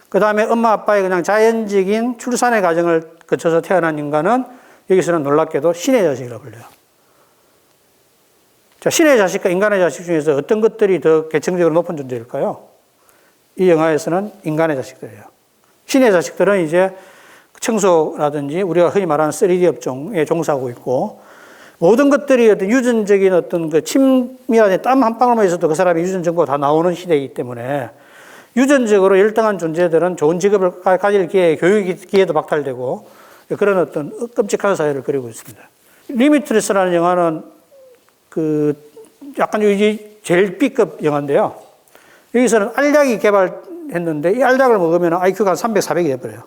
그 다음에 엄마 아빠의 그냥 자연적인 출산의 과정을 거쳐서 태어난 인간은 여기서는 놀랍게도 신의 자식이라고 불려요. 자, 신의 자식과 인간의 자식 중에서 어떤 것들이 더 계층적으로 높은 존재일까요? 이 영화에서는 인간의 자식들이에요. 신의 자식들은 이제 청소라든지 우리가 흔히 말하는 3D 업종에 종사하고 있고, 모든 것들이 어떤 유전적인 어떤 그 침미안에 땀 한 방울만 있어도 그 사람의 유전 정보가 다 나오는 시대이기 때문에 유전적으로 열등한 존재들은 좋은 직업을 가질 기회, 교육 기회도 박탈되고 그런 어떤 끔찍한 사회를 그리고 있습니다. 리미트리스라는 영화는 그 약간 이제 제일 B급 영화인데요. 여기서는 알약이 개발했는데 이 알약을 먹으면 IQ가 한 300, 400이 돼버려요.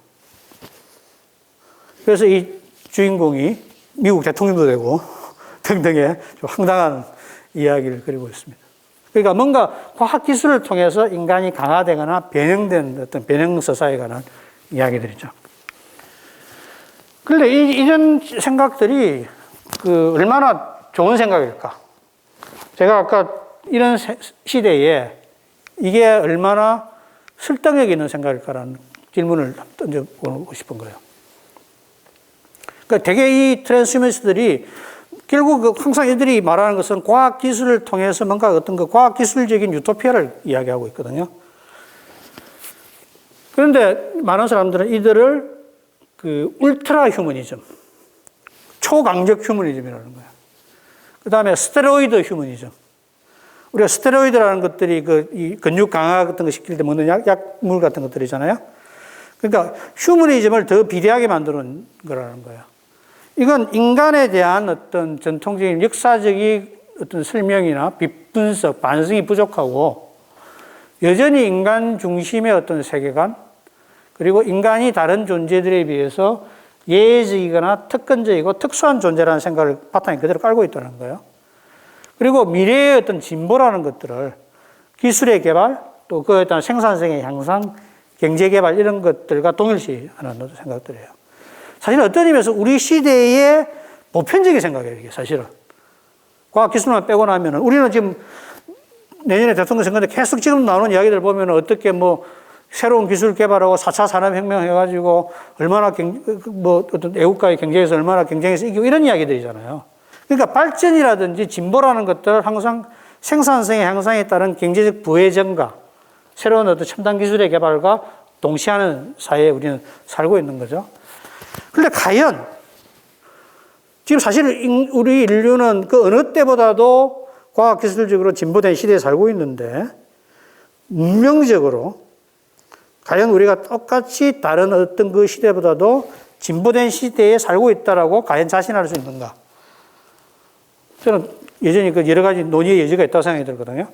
그래서 이 주인공이 미국 대통령도 되고 등등의 좀 황당한 이야기를 그리고 있습니다. 그러니까 뭔가 과학기술을 통해서 인간이 강화되거나 변형된 어떤 변형서사에 관한 이야기들이죠. 그런데 이런 생각들이 얼마나 좋은 생각일까? 제가 아까 이런 시대에 이게 얼마나 설득력 있는 생각일까라는 질문을 던져보고 싶은 거예요. 그러니까 되게 이 트랜스휴머니스트들이 결국 항상 이들이 말하는 것은 과학기술을 통해서 뭔가 어떤 그 과학기술적인 유토피아를 이야기하고 있거든요. 그런데 많은 사람들은 이들을 울트라 휴머니즘, 초강력 휴머니즘이라는 거예요. 그 다음에 스테로이드 휴머니즘. 우리가 스테로이드라는 것들이 이 근육 강화 같은 거 시킬 때 먹는 약물 같은 것들이잖아요. 그러니까 휴머니즘을 더 비대하게 만드는 거라는 거예요. 이건 인간에 대한 어떤 전통적인 역사적인 어떤 설명이나 분석, 반성이 부족하고 여전히 인간 중심의 어떤 세계관, 그리고 인간이 다른 존재들에 비해서 예외적이거나 특권적이고 특수한 존재라는 생각을 바탕에 그대로 깔고 있다는 거예요. 그리고 미래의 어떤 진보라는 것들을 기술의 개발, 또 그에 따른 생산성의 향상, 경제 개발 이런 것들과 동일시하는 생각들이에요. 사실 어떤 의미에서 우리 시대의 보편적인 생각이에요, 이게 사실은. 과학기술만 빼고 나면은, 우리는 지금 내년에 대통령 선거인데 계속 지금 나오는 이야기들 보면 어떻게 새로운 기술 개발하고 4차 산업혁명 해가지고 얼마나 어떤 애국가의 경쟁에서 얼마나 경쟁에서 이기고 이런 이야기들이잖아요. 그러니까 발전이라든지 진보라는 것들을 항상 생산성의 향상에 따른 경제적 부회전과 새로운 어떤 첨단 기술의 개발과 동시하는 사회에 우리는 살고 있는 거죠. 그런데 과연 지금 사실 우리 인류는 그 어느 때보다도 과학기술적으로 진보된 시대에 살고 있는데 운명적으로 과연 우리가 똑같이 다른 어떤 그 시대보다도 진보된 시대에 살고 있다라고 과연 자신할 수 있는가? 저는 여전히 여러 가지 논의의 여지가 있다고 생각이 들거든요.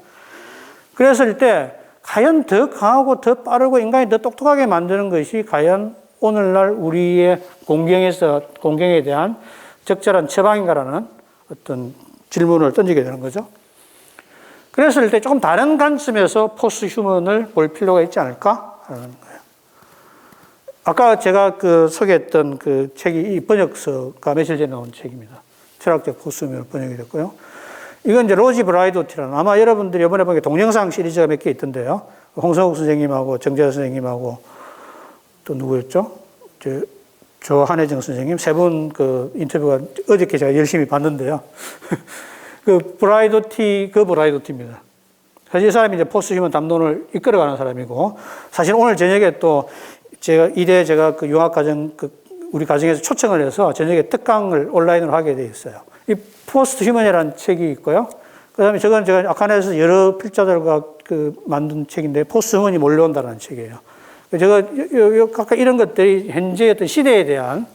그랬을 때 과연 더 강하고 더 빠르고 인간이 더 똑똑하게 만드는 것이 과연 오늘날 우리의 공경에 대한 적절한 처방인가라는 어떤 질문을 던지게 되는 거죠. 그랬을 때 조금 다른 관점에서 포스트 휴먼을 볼 필요가 있지 않을까 하는 거예요. 아까 제가 소개했던 그 책이 이 번역서가 며칠 전에 나온 책입니다. 철학적 포스트 휴먼으로 번역이 됐고요. 이건 이제 로지 브라이도티라는, 아마 여러분들이 이번에 보니까 동영상 시리즈가 몇 개 있던데요. 홍성욱 선생님하고 정재하 선생님하고 또 누구였죠? 조한혜정 선생님 세 분 인터뷰가 어저께 제가 열심히 봤는데요. 브라이도티입니다. 사실 이 사람이 이제 포스트 휴먼 담론을 이끌어가는 사람이고, 사실 오늘 저녁에 또 제가 융합과정 우리 과정에서 초청을 해서 저녁에 특강을 온라인으로 하게 돼 있어요. 이 포스트 휴먼이라는 책이 있고요. 그 다음에 저건 제가 아칸에서 여러 필자들과 만든 책인데, 포스트 휴먼이 몰려온다는 책이에요. 제가 각각 이런 것들이 현재 어떤 시대에 대한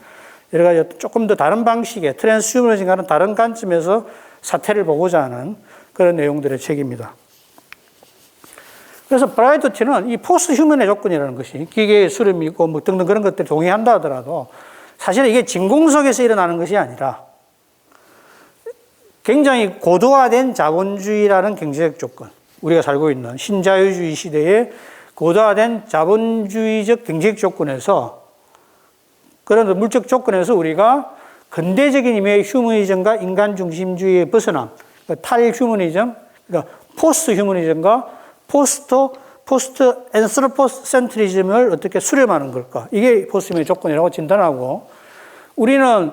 여러 가지 조금 더 다른 방식의 트랜스휴머니즘과는 다른 관점에서 사태를 보고자 하는 그런 내용들의 책입니다. 그래서 브라이도티는 이 포스트 휴먼의 조건이라는 것이 기계의 수렴이고 등등 그런 것들이 동의한다 하더라도 사실 이게 진공 속에서 일어나는 것이 아니라 굉장히 고도화된 자본주의라는 경제적 조건, 우리가 살고 있는 신자유주의 시대에 고도화된 자본주의적 경제적 조건에서, 그런 물적 조건에서 우리가 근대적인 의미의 휴머니즘과 인간 중심주의의 벗어남, 탈휴머니즘, 그러니까 포스트 휴머니즘과 포스트 앤스로포센트리즘을 어떻게 수렴하는 걸까? 이게 포스트 휴머니즘의 조건이라고 진단하고, 우리는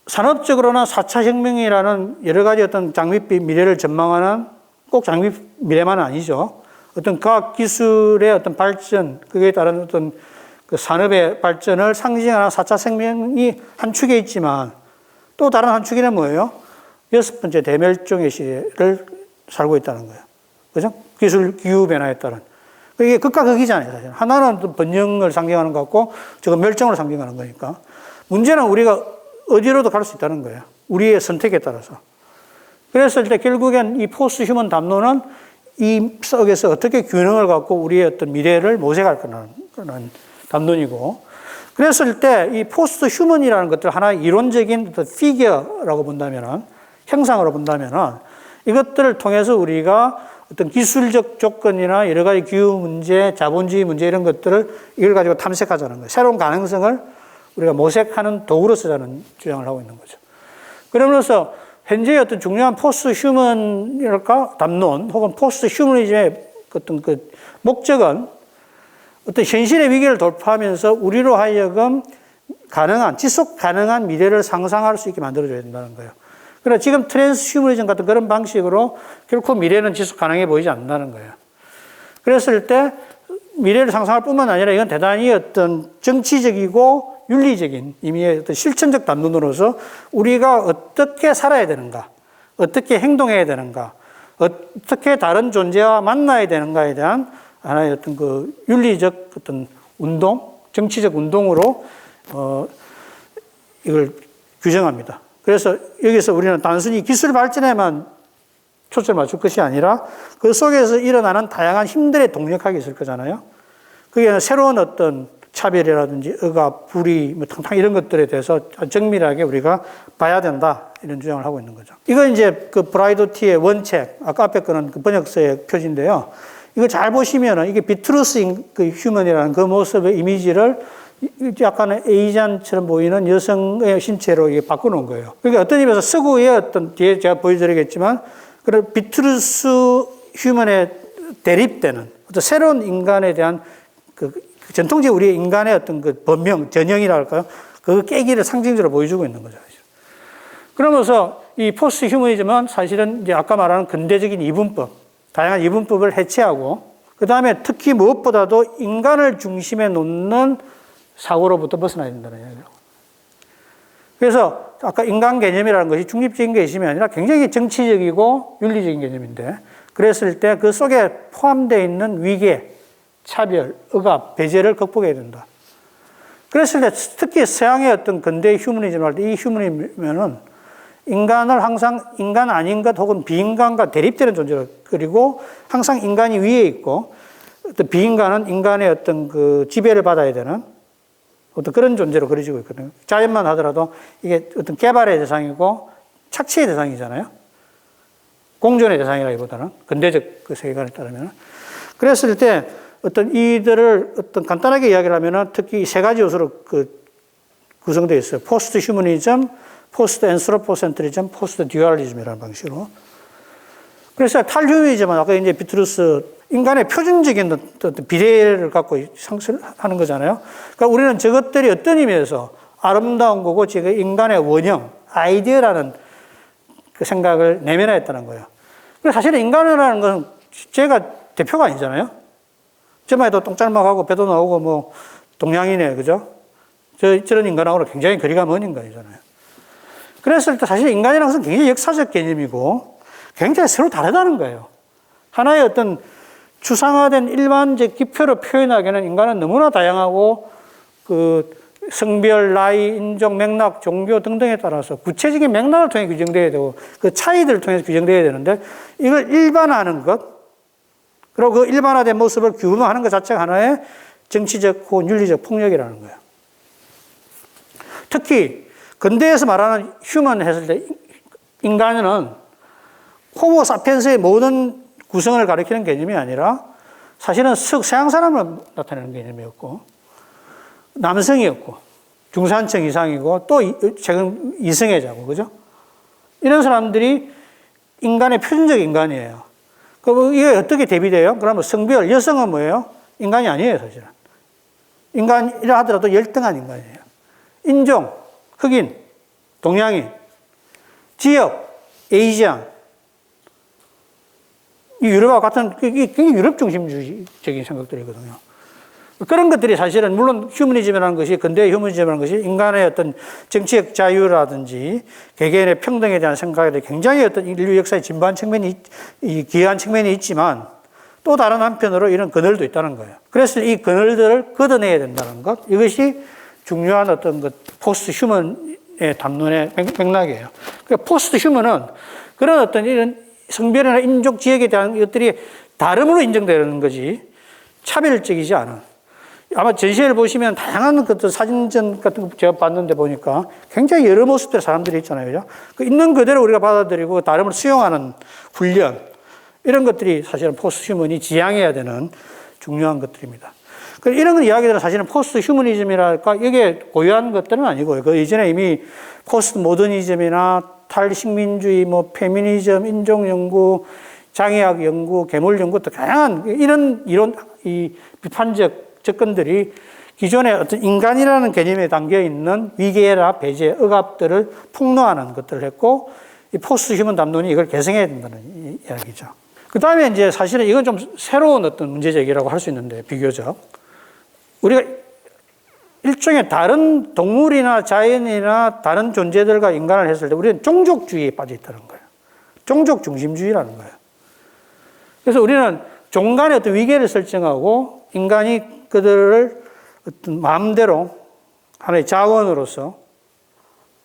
산업적으로나 4차 혁명이라는 여러 가지 어떤 장밋빛 미래를 전망하는, 꼭 장밋 미래만은 아니죠. 어떤 과학기술의 어떤 발전, 그에 따른 어떤 그 산업의 발전을 상징하는 4차 생명이 한 축에 있지만 또 다른 한 축에는 뭐예요? 6번째 대멸종의 시대를 살고 있다는 거예요. 그죠? 기술 기후변화에 따른. 이게 극과 극이잖아요, 사실. 하나는 또 번영을 상징하는 것 같고, 저거 멸종을 상징하는 거니까. 문제는 우리가 어디로도 갈 수 있다는 거예요. 우리의 선택에 따라서. 그래서 이제 결국엔 이 포스트 휴먼 담론은 이 속에서 어떻게 균형을 갖고 우리의 어떤 미래를 모색할 거라는 담론이고, 그랬을 때 이 포스트 휴먼이라는 것들 하나의 이론적인 어떤 피겨라고 본다면은, 형상으로 본다면은, 이것들을 통해서 우리가 어떤 기술적 조건이나 여러 가지 기후 문제, 자본주의 문제 이런 것들을 이걸 가지고 탐색하자는 거예요. 새로운 가능성을 우리가 모색하는 도구로 쓰자는 주장을 하고 있는 거죠. 그러면서 현재의 어떤 중요한 포스트 휴먼이랄까 담론 혹은 포스트 휴머니즘의 어떤 그 목적은 어떤 현실의 위기를 돌파하면서 우리로 하여금 가능한 지속 가능한 미래를 상상할 수 있게 만들어줘야 된다는 거예요. 그러나 지금 트랜스 휴머니즘 같은 그런 방식으로 결코 미래는 지속 가능해 보이지 않는다는 거예요. 그랬을 때 미래를 상상할 뿐만 아니라 이건 대단히 어떤 정치적이고 윤리적인 의미의 어떤 실천적 담론으로서 우리가 어떻게 살아야 되는가, 어떻게 행동해야 되는가, 어떻게 다른 존재와 만나야 되는가에 대한 하나의 어떤 그 윤리적 어떤 운동, 정치적 운동으로 이걸 규정합니다. 그래서 여기서 우리는 단순히 기술 발전에만 초점을 맞출 것이 아니라 그 속에서 일어나는 다양한 힘들의 동력학이 있을 거잖아요. 그게 새로운 어떤 차별이라든지 억압, 불의, 뭐 탕탕 이런 것들에 대해서 정밀하게 우리가 봐야 된다. 이런 주장을 하고 있는 거죠. 이건 이제 그 브라이도티의 원책, 아까 앞에 거는 그 번역서의 표지인데요. 이거 잘 보시면은 이게 비트루스 그 휴먼이라는 그 모습의 이미지를 약간의 에이잔처럼 보이는 여성의 신체로 이게 바꿔놓은 거예요. 그러니까 어떤 의미에서 서구의 어떤 뒤에 제가 보여드리겠지만 그런 비트루스 휴먼에 대립되는 어떤 새로운 인간에 대한 그 전통적인 우리 인간의 어떤 그 번명, 전형이라 할까요? 그 깨기를 상징적으로 보여주고 있는 거죠. 그러면서 이 포스트 휴머니즘은 사실은 이제 아까 말하는 근대적인 이분법, 다양한 이분법을 해체하고 그 다음에 특히 무엇보다도 인간을 중심에 놓는 사고로부터 벗어나야 된다는 이야기예요. 그래서 아까 인간 개념이라는 것이 중립적인 개념이 아니라 굉장히 정치적이고 윤리적인 개념인데 그랬을 때 그 속에 포함되어 있는 위계, 차별, 억압, 배제를 극복해야 된다. 그랬을 때 특히 서양의 어떤 근대 휴머니즘을 할 때 이 휴머니즘은 인간을 항상 인간 아닌 것 혹은 비인간과 대립되는 존재로 그리고 항상 인간이 위에 있고 어떤 비인간은 인간의 어떤 그 지배를 받아야 되는 어떤 그런 존재로 그려지고 있거든요. 자연만 하더라도 이게 어떤 개발의 대상이고 착취의 대상이잖아요. 공존의 대상이라기보다는 근대적 그 세계관에 따르면. 그랬을 때 어떤 이들을 어떤 간단하게 이야기를 하면은 특히 세 가지 요소로 그 구성되어 있어요. 포스트 휴머니즘, 포스트 앤스로포센트리즘, 포스트 듀얼리즘이라는 방식으로. 그래서 탈휴머니즘은 아까 이제 비트루스 인간의 표준적인 어떤 비례를 갖고 상승하는 거잖아요. 그러니까 우리는 저것들이 어떤 의미에서 아름다운 거고 지금 인간의 원형, 아이디어라는 그 생각을 내면화했다는 거예요. 그래서 사실은 인간이라는 건 제가 대표가 아니잖아요. 저만 해도 똥짤막하고 배도 나오고 뭐 동양이네, 그죠? 저런 인간하고는 굉장히 거리가 먼 인간이잖아요. 그랬을 때 사실 인간이라는 것은 굉장히 역사적 개념이고 굉장히 서로 다르다는 거예요. 하나의 어떤 추상화된 일반적 기표로 표현하기에는 인간은 너무나 다양하고 그 성별, 나이, 인종, 맥락, 종교 등등에 따라서 구체적인 맥락을 통해 규정되어야 되고 그 차이들을 통해서 규정되어야 되는데 이걸 일반화하는 것 그리고 그 일반화된 모습을 규범하는 것 자체가 하나의 정치적 혹은 윤리적 폭력이라는 거예요. 특히 근대에서 말하는 휴먼 했을 때 인간은 호모 사피엔스의 모든 구성을 가리키는 개념이 아니라 사실은 서양 사람을 나타내는 개념이었고 남성이었고 중산층 이상이고 또 최근 이성애자고 그죠? 이런 사람들이 인간의 표준적 인간이에요. 그럼 이게 어떻게 대비돼요? 그러면 성별, 여성은 뭐예요? 인간이 아니에요, 사실은. 인간이라 하더라도 열등한 인간이에요. 인종, 흑인, 동양인, 지역, 에이지안. 이 유럽과 같은, 이게 굉장히 유럽 중심주의적인 생각들이거든요. 그런 것들이 사실은 물론 휴머니즘이라는 것이 근대 휴머니즘이라는 것이 인간의 어떤 정치적 자유라든지 개개인의 평등에 대한 생각에 굉장히 어떤 인류 역사의 진보한 측면이 기여한 측면이 있지만 또 다른 한편으로 이런 그늘도 있다는 거예요. 그래서 이 그늘들을 걷어내야 된다는 것, 이것이 중요한 어떤 그 포스트 휴먼의 담론의 맥락이에요. 그러니까 포스트 휴먼은 그런 어떤 이런 성별이나 인종 지역에 대한 것들이 다름으로 인정되는 거지 차별적이지 않은. 아마 전시회를 보시면 다양한 것들 사진전 같은 거 제가 봤는데 보니까 굉장히 여러 모습들의 사람들이 있잖아요. 그죠? 그 있는 그대로 우리가 받아들이고 다름을 수용하는 훈련, 이런 것들이 사실은 포스트 휴먼이 지향해야 되는 중요한 것들입니다. 이런 이야기들은 사실은 포스트 휴머니즘이랄까 이게 고유한 것들은 아니고요. 그 이전에 이미 포스트 모더니즘이나 탈식민주의, 뭐 페미니즘, 인종 연구, 장애학 연구, 계물 연구 또 다양한 이런 이론, 이 비판적 접근들이 기존의 어떤 인간이라는 개념에 담겨 있는 위계나 배제, 억압들을 폭로하는 것들을 했고, 이 포스트 휴먼 담론이 이걸 개성해야 된다는 이야기죠. 그 다음에 이제 사실은 이건 좀 새로운 어떤 문제제기라고 할 수 있는데, 비교적. 우리가 일종의 다른 동물이나 자연이나 다른 존재들과 인간을 했을 때 우리는 종족주의에 빠져 있다는 거예요. 종족 중심주의라는 거예요. 그래서 우리는 종 간의 어떤 위계를 설정하고 인간이 그들을 어떤 마음대로 하나의 자원으로서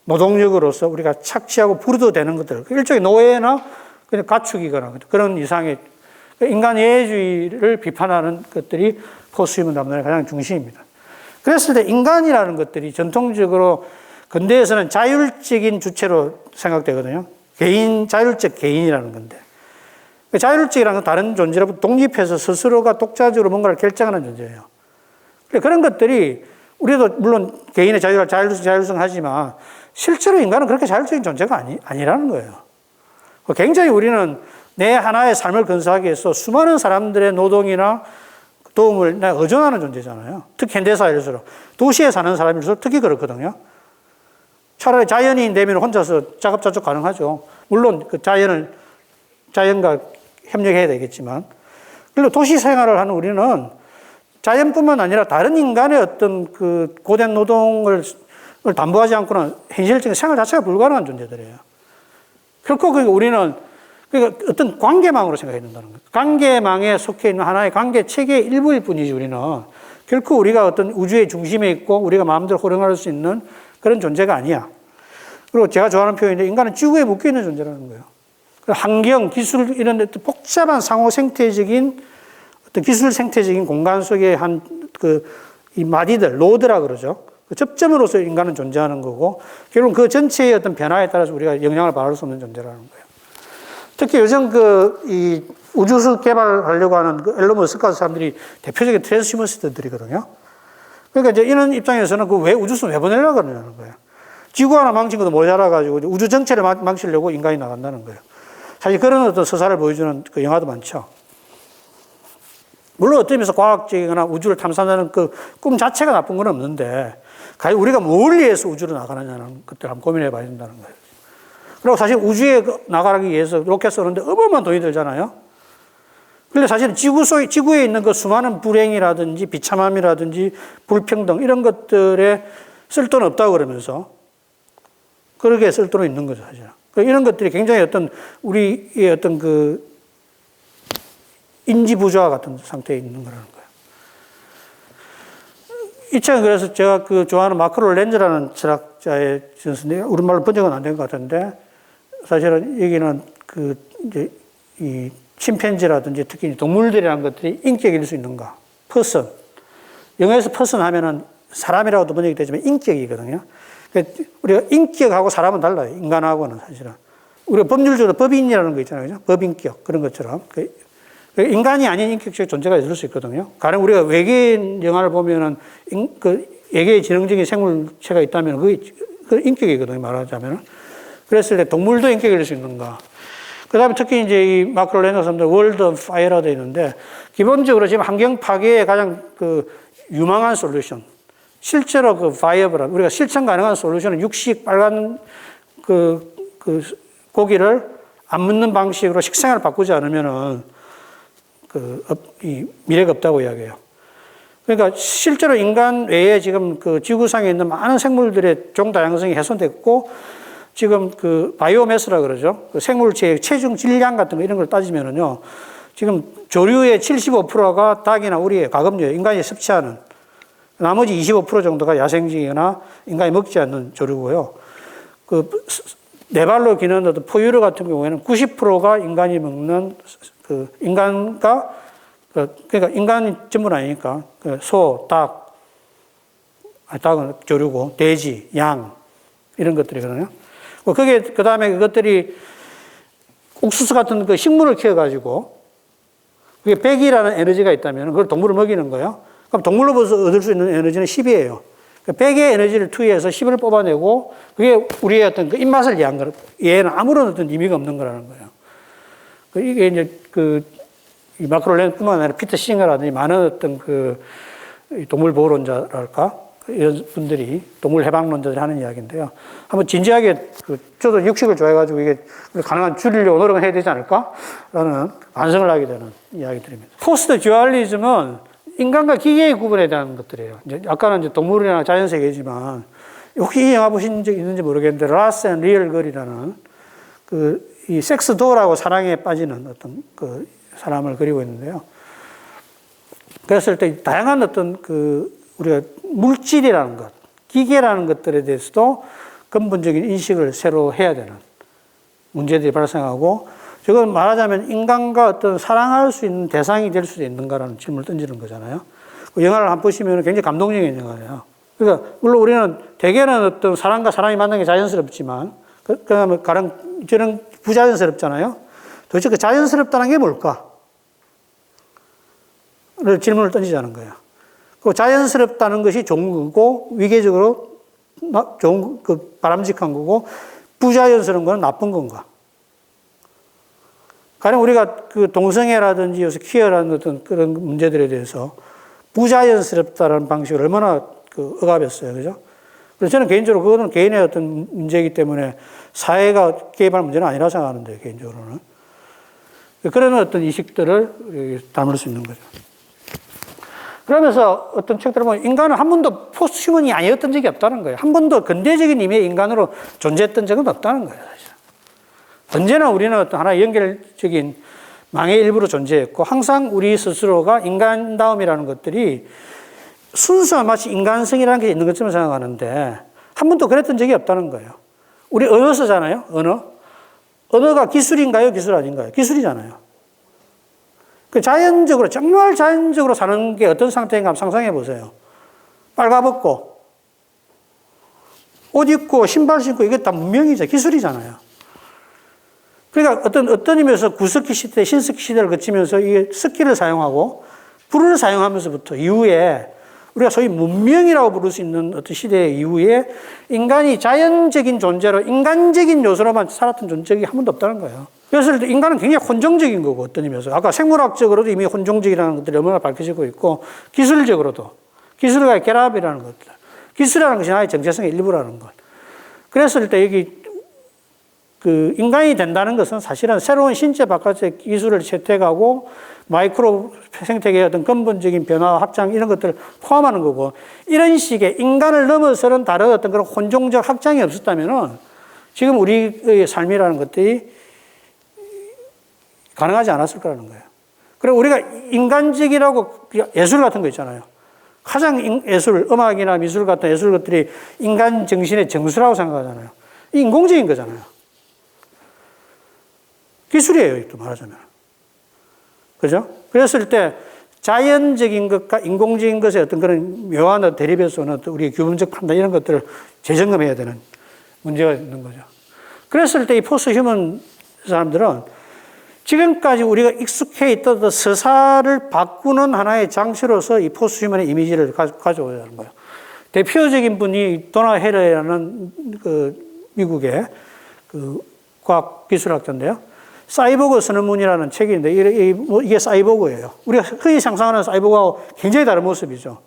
노동력으로서 우리가 착취하고 부려도 되는 것들, 일종의 노예나 그냥 가축이거나 그런 이상의 인간예주의를 비판하는 것들이 포스트휴먼 담론의 가장 중심입니다. 그랬을 때 인간이라는 것들이 전통적으로 근대에서는 자율적인 주체로 생각되거든요. 자율적 개인이라는 건데. 자율적이라는 건 다른 존재로부터 독립해서 스스로가 독자적으로 뭔가를 결정하는 존재예요. 그런 것들이 우리도 물론 개인의 자율성 하지만 실제로 인간은 그렇게 자율적인 존재가 아니라는 거예요. 굉장히 우리는 내 하나의 삶을 건설하기 위해서 수많은 사람들의 노동이나 도움을 의존하는 존재잖아요. 특히 현대사회일수록. 도시에 사는 사람일수록 특히 그렇거든요. 차라리 자연인 되면 혼자서 작업자족 가능하죠. 물론 그 자연과 협력해야 되겠지만. 그리고 도시 생활을 하는 우리는 자연뿐만 아니라 다른 인간의 어떤 그 고된 노동을 담보하지 않고는 현실적인 생활 자체가 불가능한 존재들이에요. 결코 우리는 어떤 관계망으로 생각해야 된다는 거예요. 관계망에 속해 있는 하나의 관계 체계의 일부일 뿐이지 우리는 결코 우리가 어떤 우주의 중심에 있고 우리가 마음대로 호령할 수 있는 그런 존재가 아니야. 그리고 제가 좋아하는 표현인데 인간은 지구에 묶여 있는 존재라는 거예요. 환경, 기술 이런 복잡한 상호 생태적인 어떤 기술 생태적인 공간 속에 이 마디들, 로드라 그러죠. 그 접점으로서 인간은 존재하는 거고 결국 그 전체의 어떤 변화에 따라서 우리가 영향을 받을 수 없는 존재라는 거예요. 특히 요즘 이 우주선 개발하려고 하는 그 앨런 머스크 같은 사람들이 대표적인 트랜스휴머니스트들이거든요. 그러니까 이제 이런 입장에서는 왜 우주선 왜 보내려고 그러냐는 거예요. 지구 하나 망친 것도 모자라가지고 우주 전체를 망치려고 인간이 나간다는 거예요. 사실 그런 어떤 서사를 보여주는 그 영화도 많죠. 물론 어떤 의미에서 과학적이거나 우주를 탐사하는 그 꿈 자체가 나쁜 건 없는데, 과연 우리가 뭘 위해서 우주로 나가느냐는 것들 한번 고민해 봐야 된다는 거예요. 그리고 사실 우주에 나가기 위해서 로켓 쏘는데 어마어마한 돈이 들잖아요. 그런데 사실 지구에 있는 그 수많은 불행이라든지 비참함이라든지 불평등 이런 것들에 쓸 돈 없다고 그러면서 그러게 쓸 돈은 있는 거죠, 사실. 이런 것들이 굉장히 어떤 우리의 어떤 그 인지 부조화 같은 상태에 있는 거라는 거예요. 이 책은 그래서 제가 좋아하는 마크 롤랜저라는 철학자의 전서인데 우리말로 번역은 안 된 것 같은데 사실은 여기는 이제 이 침팬지라든지 특히 동물들이라는 것들이 인격일 수 있는가? 퍼슨. 영어에서 퍼슨 하면은 사람이라고도 번역이 되지만 인격이거든요. 우리가 인격하고 사람은 달라요. 인간하고는 사실은. 우리가 법률적으로 법인이라는 거 있잖아요. 그죠? 법인격. 그런 것처럼. 인간이 아닌 인격적 존재가 있을 수 있거든요. 가령 우리가 외계인 영화를 보면은 외계의 지능적인 생물체가 있다면 그게 인격이거든요. 말하자면은. 그랬을 때 동물도 인격일 수 있는가. 그 다음에 특히 이제 이 마크 롤랜저 사람들 월드 오브 파이어라고 되어 있는데 기본적으로 지금 환경 파괴의 가장 유망한 솔루션. 실제로 바이어블한, 우리가 실천 가능한 솔루션은 육식 빨간 고기를 안 먹는 방식으로 식생활을 바꾸지 않으면은 이 미래가 없다고 이야기해요. 그러니까 실제로 인간 외에 지금 그 지구상에 있는 많은 생물들의 종 다양성이 훼손됐고, 지금 그 바이오매스라 그러죠. 그 생물체의 체중 질량 같은 거 이런 걸 따지면은요, 지금 조류의 75%가 닭이나 우리의 가금류예요. 인간이 섭취하는. 나머지 25% 정도가 야생지거나 인간이 먹지 않는 조류고요. 그 네 발로 기는 어떤 포유류 같은 경우에는 90%가 인간이 먹는 그 인간과 그러니까 인간이 전부는 아니니까 소, 닭, 닭은 조류고 돼지, 양 이런 것들이거든요. 그게 그 다음에 그것들이 옥수수 같은 그 식물을 키워가지고 그게 100이라는 에너지가 있다면 그걸 동물을 먹이는 거예요. 그럼 동물로부터 얻을 수 있는 에너지는 10이에요. 100의 에너지를 투여해서 10을 뽑아내고 그게 우리의 어떤 그 입맛을 위한 거, 얘는 아무런 어떤 의미가 없는 거라는 거예요. 이게 이제 이 마크 롤렌뿐만 아니라 피터 싱어라든지 많은 어떤 그 동물 보호론자랄까 이런 분들이 동물 해방론자들이 하는 이야기인데요. 한번 진지하게 저도 육식을 좋아해가지고 이게 가능한 줄이려고 노력을 해야 되지 않을까라는 반성을 하게 되는 이야기들입니다. 포스트 듀얼리즘은 인간과 기계의 구분에 대한 것들이에요. 이제 아까는 이제 동물이나 자연 세계지만 혹시 이 영화 보신 적 있는지 모르겠는데 라스 앤 리얼 걸이라는 이 섹스도라고 사랑에 빠지는 어떤 그 사람을 그리고 있는데요. 그랬을 때 다양한 어떤 우리가 물질이라는 것, 기계라는 것들에 대해서도 근본적인 인식을 새로 해야 되는 문제들이 발생하고, 저건 말하자면 인간과 어떤 사랑할 수 있는 대상이 될 수 있는가라는 질문을 던지는 거잖아요. 그 영화를 한번 보시면 굉장히 감동적인 영화예요. 그러니까 물론 우리는 대개는 어떤 사람과 사람이 만나는 게 자연스럽지만, 그다음에 저는 부자연스럽잖아요. 도대체 그 자연스럽다는 게 뭘까? 를 질문을 던지자는 거예요. 그 자연스럽다는 것이 좋은 거고, 위계적으로 좋은, 바람직한 거고, 부자연스러운 건 나쁜 건가? 가령 우리가 동성애라든지 요새 퀴어라는 어떤 그런 문제들에 대해서 부자연스럽다는 방식을 얼마나 억압했어요. 그죠? 그래서 저는 개인적으로 그거는 개인의 어떤 문제이기 때문에 사회가 개입할 문제는 아니라 생각하는데, 개인적으로는. 그런 어떤 이식들을 담을 수 있는 거죠. 그러면서 어떤 책들을 보면 인간은 한 번도 포스트 휴먼이 아니었던 적이 없다는 거예요. 한 번도 근대적인 의미의 인간으로 존재했던 적은 없다는 거예요. 사실. 언제나 우리는 어떤 하나의 연결적인 망의 일부로 존재했고, 항상 우리 스스로가 인간다움이라는 것들이 순수한 마치 인간성이라는 게 있는 것처럼 생각하는데, 한 번도 그랬던 적이 없다는 거예요. 우리 언어 쓰잖아요. 언어가 기술인가요? 기술 아닌가요? 기술이잖아요. 자연적으로, 정말 자연적으로 사는 게 어떤 상태인가 한번 상상해 보세요. 빨가벗고, 옷 입고, 신발 신고, 이게 다 문명이죠. 기술이잖아요. 그러니까 어떤 의미에서 구석기 시대, 신석기 시대를 거치면서 이게 석기를 사용하고, 불을 사용하면서부터 이후에 우리가 소위 문명이라고 부를 수 있는 어떤 시대 이후에 인간이 자연적인 존재로, 인간적인 요소로만 살았던 존재가 한 번도 없다는 거예요. 그래서 인간은 굉장히 혼종적인 거고, 어떤 의미에서. 아까 생물학적으로도 이미 혼종적이라는 것들이 얼마나 밝혀지고 있고, 기술적으로도. 기술과의 결합이라는 것들. 기술이라는 것이 하나의 정체성의 일부라는 것. 그랬을 때 여기 인간이 된다는 것은 사실은 새로운 신체 바깥의 기술을 채택하고, 마이크로 생태계의 어떤 근본적인 변화, 확장, 이런 것들을 포함하는 거고, 이런 식의 인간을 넘어서는 다른 어떤 그런 혼종적 확장이 없었다면은 지금 우리의 삶이라는 것들이 가능하지 않았을 거라는 거예요. 그리고 우리가 인간적이라고 예술 같은 거 있잖아요. 가장 예술, 음악이나 미술 같은 예술 것들이 인간 정신의 정수라고 생각하잖아요. 인공적인 거잖아요. 기술이에요, 또 말하자면. 그죠? 그랬을 때 자연적인 것과 인공적인 것의 어떤 그런 묘한 대립에서 오는 우리의 규범적 판단 이런 것들을 재점검해야 되는 문제가 있는 거죠. 그랬을 때 이 포스트 휴먼 사람들은 지금까지 우리가 익숙해 있던 서사를 바꾸는 하나의 장치로서 이 포스트 휴먼의 이미지를 가져오야 하는 거예요. 대표적인 분이 도나 헤러라는 미국의 과학기술학자인데요. 사이보그 선언문이라는 책이 있는데 이게 사이보그예요. 우리가 흔히 상상하는 사이보그하고 굉장히 다른 모습이죠.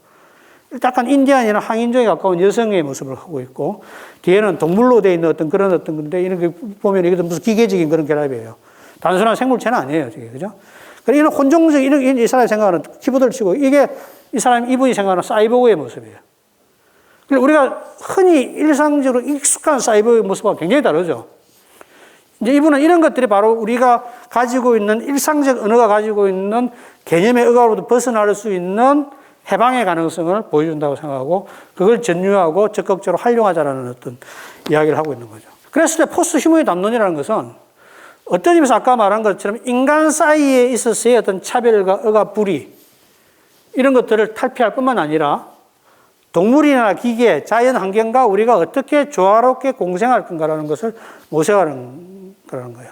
약간 인디안이나 항인종에 가까운 여성의 모습을 하고 있고, 뒤에는 동물로 되어 있는 어떤 그런 어떤 건데, 이런 게 보면 이게 무슨 기계적인 그런 결합이에요. 단순한 생물체는 아니에요, 저게. 그죠? 이런 혼종적, 이 사람이 생각하는 키보드를 치고, 이게 이 사람 이분이 생각하는 사이보그의 모습이에요. 그러니까 우리가 흔히 일상적으로 익숙한 사이보그의 모습과 굉장히 다르죠. 이제 이분은 이런 것들이 바로 우리가 가지고 있는 일상적 언어가 가지고 있는 개념의 억압으로부터 벗어날 수 있는 해방의 가능성을 보여준다고 생각하고 그걸 전유하고 적극적으로 활용하자라는 어떤 이야기를 하고 있는 거죠. 그래서 포스트 휴머의 담론이라는 것은 어떤 의미에서 아까 말한 것처럼 인간 사이에 있어서의 어떤 차별과 억압, 불의 이런 것들을 탈피할 뿐만 아니라 동물이나 기계, 자연 환경과 우리가 어떻게 조화롭게 공생할 건가라는 것을 모색하는 거라는 거예요.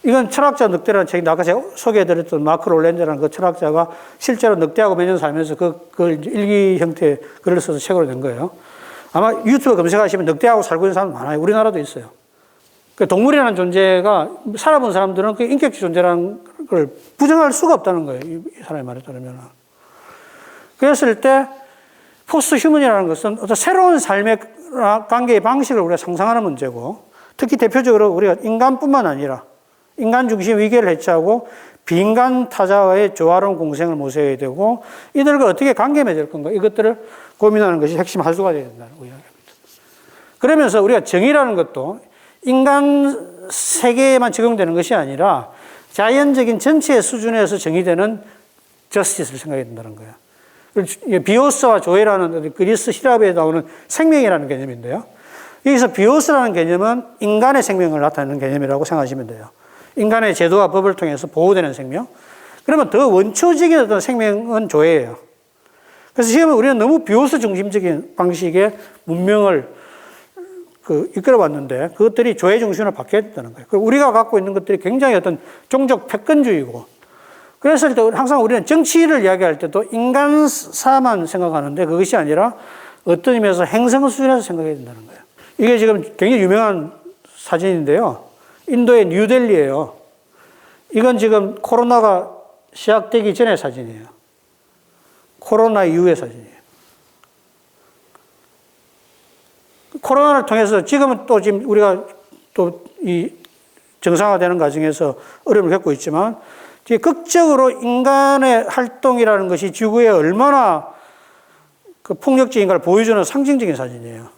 이건 철학자 늑대라는 책인데 아까 제가 소개해드렸던 마크 롤랜드라는 그 철학자가 실제로 늑대하고 몇 년 살면서 그걸 일기 형태의 글을 써서 책으로 낸 거예요. 아마 유튜브 검색하시면 늑대하고 살고 있는 사람 많아요. 우리나라도 있어요. 그 동물이라는 존재가 살아본 사람들은 그 인격적 존재라는 걸 부정할 수가 없다는 거예요. 이 사람의 말에 따르면. 그랬을 때 포스트 휴먼이라는 것은 어떤 새로운 삶의 관계의 방식을 우리가 상상하는 문제고 특히 대표적으로 우리가 인간뿐만 아니라 인간 중심 위계를 해체하고 비인간 타자와의 조화로운 공생을 모색해야 되고 이들과 어떻게 관계 맺을 건가 이것들을 고민하는 것이 핵심 하수가 되어야 된다는 이야기입니다. 그러면서 우리가 정의라는 것도 인간 세계에만 적용되는 것이 아니라 자연적인 전체의 수준에서 정의되는 저스티스를 생각해야 된다는 거예요. 비오스와 조에라는 그리스 히랍에 나오는 생명이라는 개념인데요. 여기서 비오스라는 개념은 인간의 생명을 나타내는 개념이라고 생각하시면 돼요. 인간의 제도와 법을 통해서 보호되는 생명. 그러면 더 원초적인 어떤 생명은 조예예요. 그래서 지금 우리는 너무 비오스 중심적인 방식의 문명을 이끌어왔는데 그것들이 조예 중심으로 바뀌어야 된다는 거예요. 우리가 갖고 있는 것들이 굉장히 어떤 종족 패권주의고 그랬을 때 항상 우리는 정치를 이야기할 때도 인간사만 생각하는데 그것이 아니라 어떤 의미에서 행성 수준에서 생각해야 된다는 거예요. 이게 지금 굉장히 유명한 사진인데요. 인도의 뉴델리예요. 이건 지금 코로나가 시작되기 전의 사진이에요. 코로나 이후의 사진이에요. 코로나를 통해서 지금은 또 지금 우리가 또 이 정상화되는 과정에서 어려움을 겪고 있지만 극적으로 인간의 활동이라는 것이 지구에 얼마나 그 폭력적인 걸 보여주는 상징적인 사진이에요.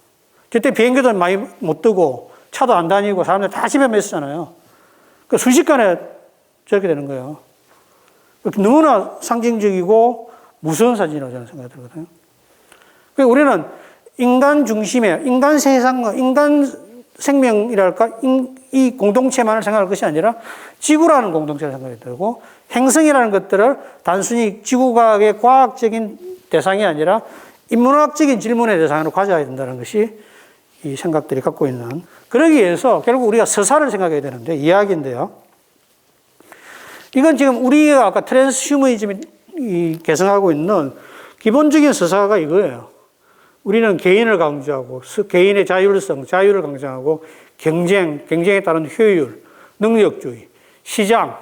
그때 비행기도 많이 못 뜨고 차도 안 다니고 사람들 다 집에 맸잖아요. 그 순식간에 저렇게 되는 거예요. 너무나 상징적이고 무서운 사진이라고 저는 생각이 들거든요. 그러니까 우리는 인간 중심의 인간 세상과 인간 생명이랄까 이 공동체만을 생각할 것이 아니라 지구라는 공동체를 생각이 들고 행성이라는 것들을 단순히 지구과학의 과학적인 대상이 아니라 인문학적인 질문의 대상으로 가져야 된다는 것이 이 생각들이 갖고 있는 그러기 위해서 결국 우리가 서사를 생각해야 되는데 이야기인데요. 이건 지금 우리가 아까 트랜스휴머니즘이 개성하고 있는 기본적인 서사가 이거예요. 우리는 개인을 강조하고 개인의 자율성, 자유를 강조하고 경쟁에 따른 효율, 능력주의, 시장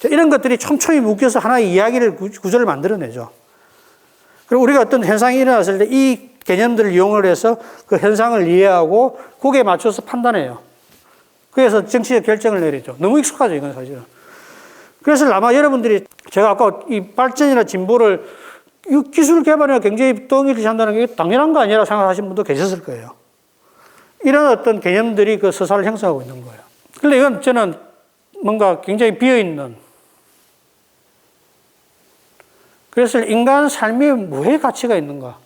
이런 것들이 촘촘히 묶여서 하나의 이야기를 구조를 만들어내죠. 그리고 우리가 어떤 현상이 일어났을 때 이 개념들을 이용을 해서 그 현상을 이해하고 거기에 맞춰서 판단해요. 그래서 정치적 결정을 내리죠. 너무 익숙하죠, 이건 사실은. 그래서 아마 여러분들이 제가 아까 이 발전이나 진보를 기술 개발이나 경제의 덩이를 한다는 게 당연한 거 아니라 생각하시는 분도 계셨을 거예요. 이런 어떤 개념들이 그 서사를 형성하고 있는 거예요. 그런데 이건 저는 뭔가 굉장히 비어있는 그래서 인간 삶에 뭐의 가치가 있는가?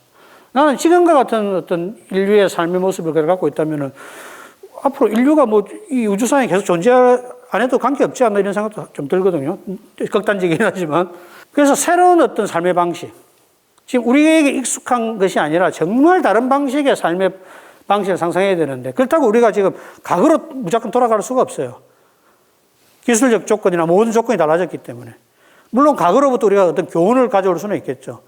나는 지금과 같은 어떤 인류의 삶의 모습을 갖고 있다면 앞으로 인류가 뭐 이 우주상에 계속 존재 안 해도 관계없지 않나 이런 생각도 좀 들거든요. 극단적이긴 하지만. 그래서 새로운 어떤 삶의 방식. 지금 우리에게 익숙한 것이 아니라 정말 다른 방식의 삶의 방식을 상상해야 되는데 그렇다고 우리가 지금 과거로 무조건 돌아갈 수가 없어요. 기술적 조건이나 모든 조건이 달라졌기 때문에. 물론 과거로부터 우리가 어떤 교훈을 가져올 수는 있겠죠.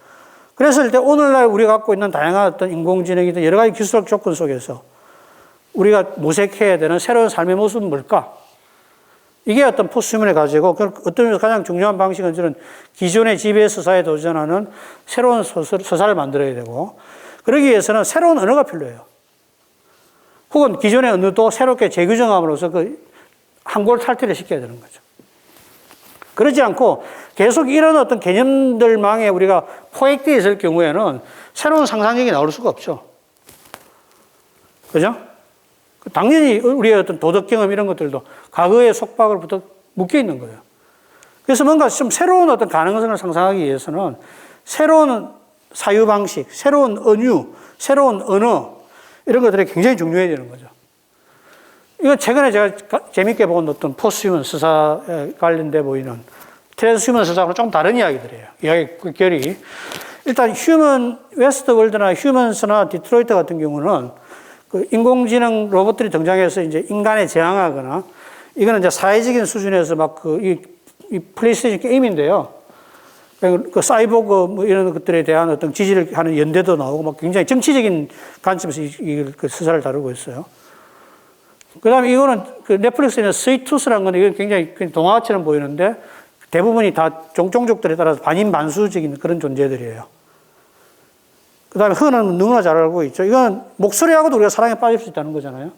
그랬을 때 오늘날 우리가 갖고 있는 다양한 어떤 인공지능이든 여러 가지 기술적 조건 속에서 우리가 모색해야 되는 새로운 삶의 모습은 뭘까? 이게 어떤 포스트휴먼을 가지고 어떤 의미에서 가장 중요한 방식은 저는 기존의 지배의 서사에 도전하는 새로운 서사를 만들어야 되고 그러기 위해서는 새로운 언어가 필요해요. 혹은 기존의 언어도 새롭게 재규정함으로써 그 한골 탈퇴를 시켜야 되는 거죠. 그러지 않고 계속 이런 어떤 개념들망에 우리가 포획되어 있을 경우에는 새로운 상상력이 나올 수가 없죠. 그죠? 당연히 우리의 어떤 도덕 경험 이런 것들도 과거의 속박으로부터 묶여 있는 거예요. 그래서 뭔가 좀 새로운 어떤 가능성을 상상하기 위해서는 새로운 사유 방식, 새로운 언유, 새로운 언어 이런 것들이 굉장히 중요해야 되는 거죠. 이건 최근에 제가 재밌게 본 어떤 포스트휴먼 스사에 관련돼 보이는 트랜스휴먼 스사하고는 조금 다른 이야기들이에요. 이야기 결이. 일단 웨스트월드나 휴먼스나 디트로이트 같은 경우는 그 인공지능 로봇들이 등장해서 이제 인간에 저항하거나 이거는 이제 사회적인 수준에서 막 이 플레이스테이션 게임인데요. 그 사이보그 뭐 이런 것들에 대한 어떤 지지를 하는 연대도 나오고 막 굉장히 정치적인 관점에서 그 수사를 다루고 있어요. 그 다음에 이거는 그 넷플릭스에 있는 스위투스라는 건데 이건 굉장히 동화처럼 보이는데 대부분이 다 종족들에 따라서 반인반수적인 그런 존재들이에요. 그 다음에 흔은 누구나 잘 알고 있죠. 이건 목소리하고도 우리가 사랑에 빠질 수 있다는 거잖아요.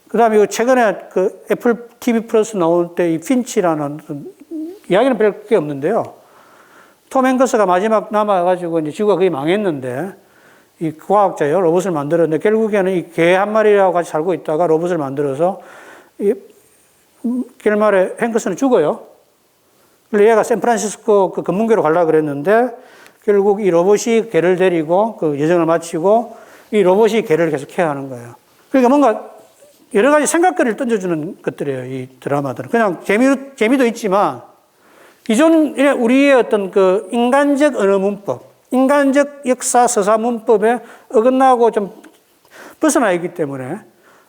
그 다음에 최근에 그 애플 TV 플러스 나올 때 이 핀치라는 이야기는 별 게 없는데요. 톰 행커스가 마지막 남아가지고 이제 지구가 거의 망했는데 이 과학자예요. 로봇을 만들었는데 결국에는 이 개 한 마리하고 같이 살고 있다가 로봇을 만들어서 결말에 행커스는 죽어요. 그래서 얘가 샌프란시스코 그 검문교로 가려고 그랬는데 결국 이 로봇이 개를 데리고 그 여정을 마치고 이 로봇이 개를 계속 케어하는 거예요. 그러니까 뭔가 여러 가지 생각거리를 던져주는 것들이에요. 이 드라마들은. 그냥 재미도 있지만 기존에 우리의 어떤 그 인간적 언어 문법, 인간적 역사 서사 문법에 어긋나고 좀 벗어나 있기 때문에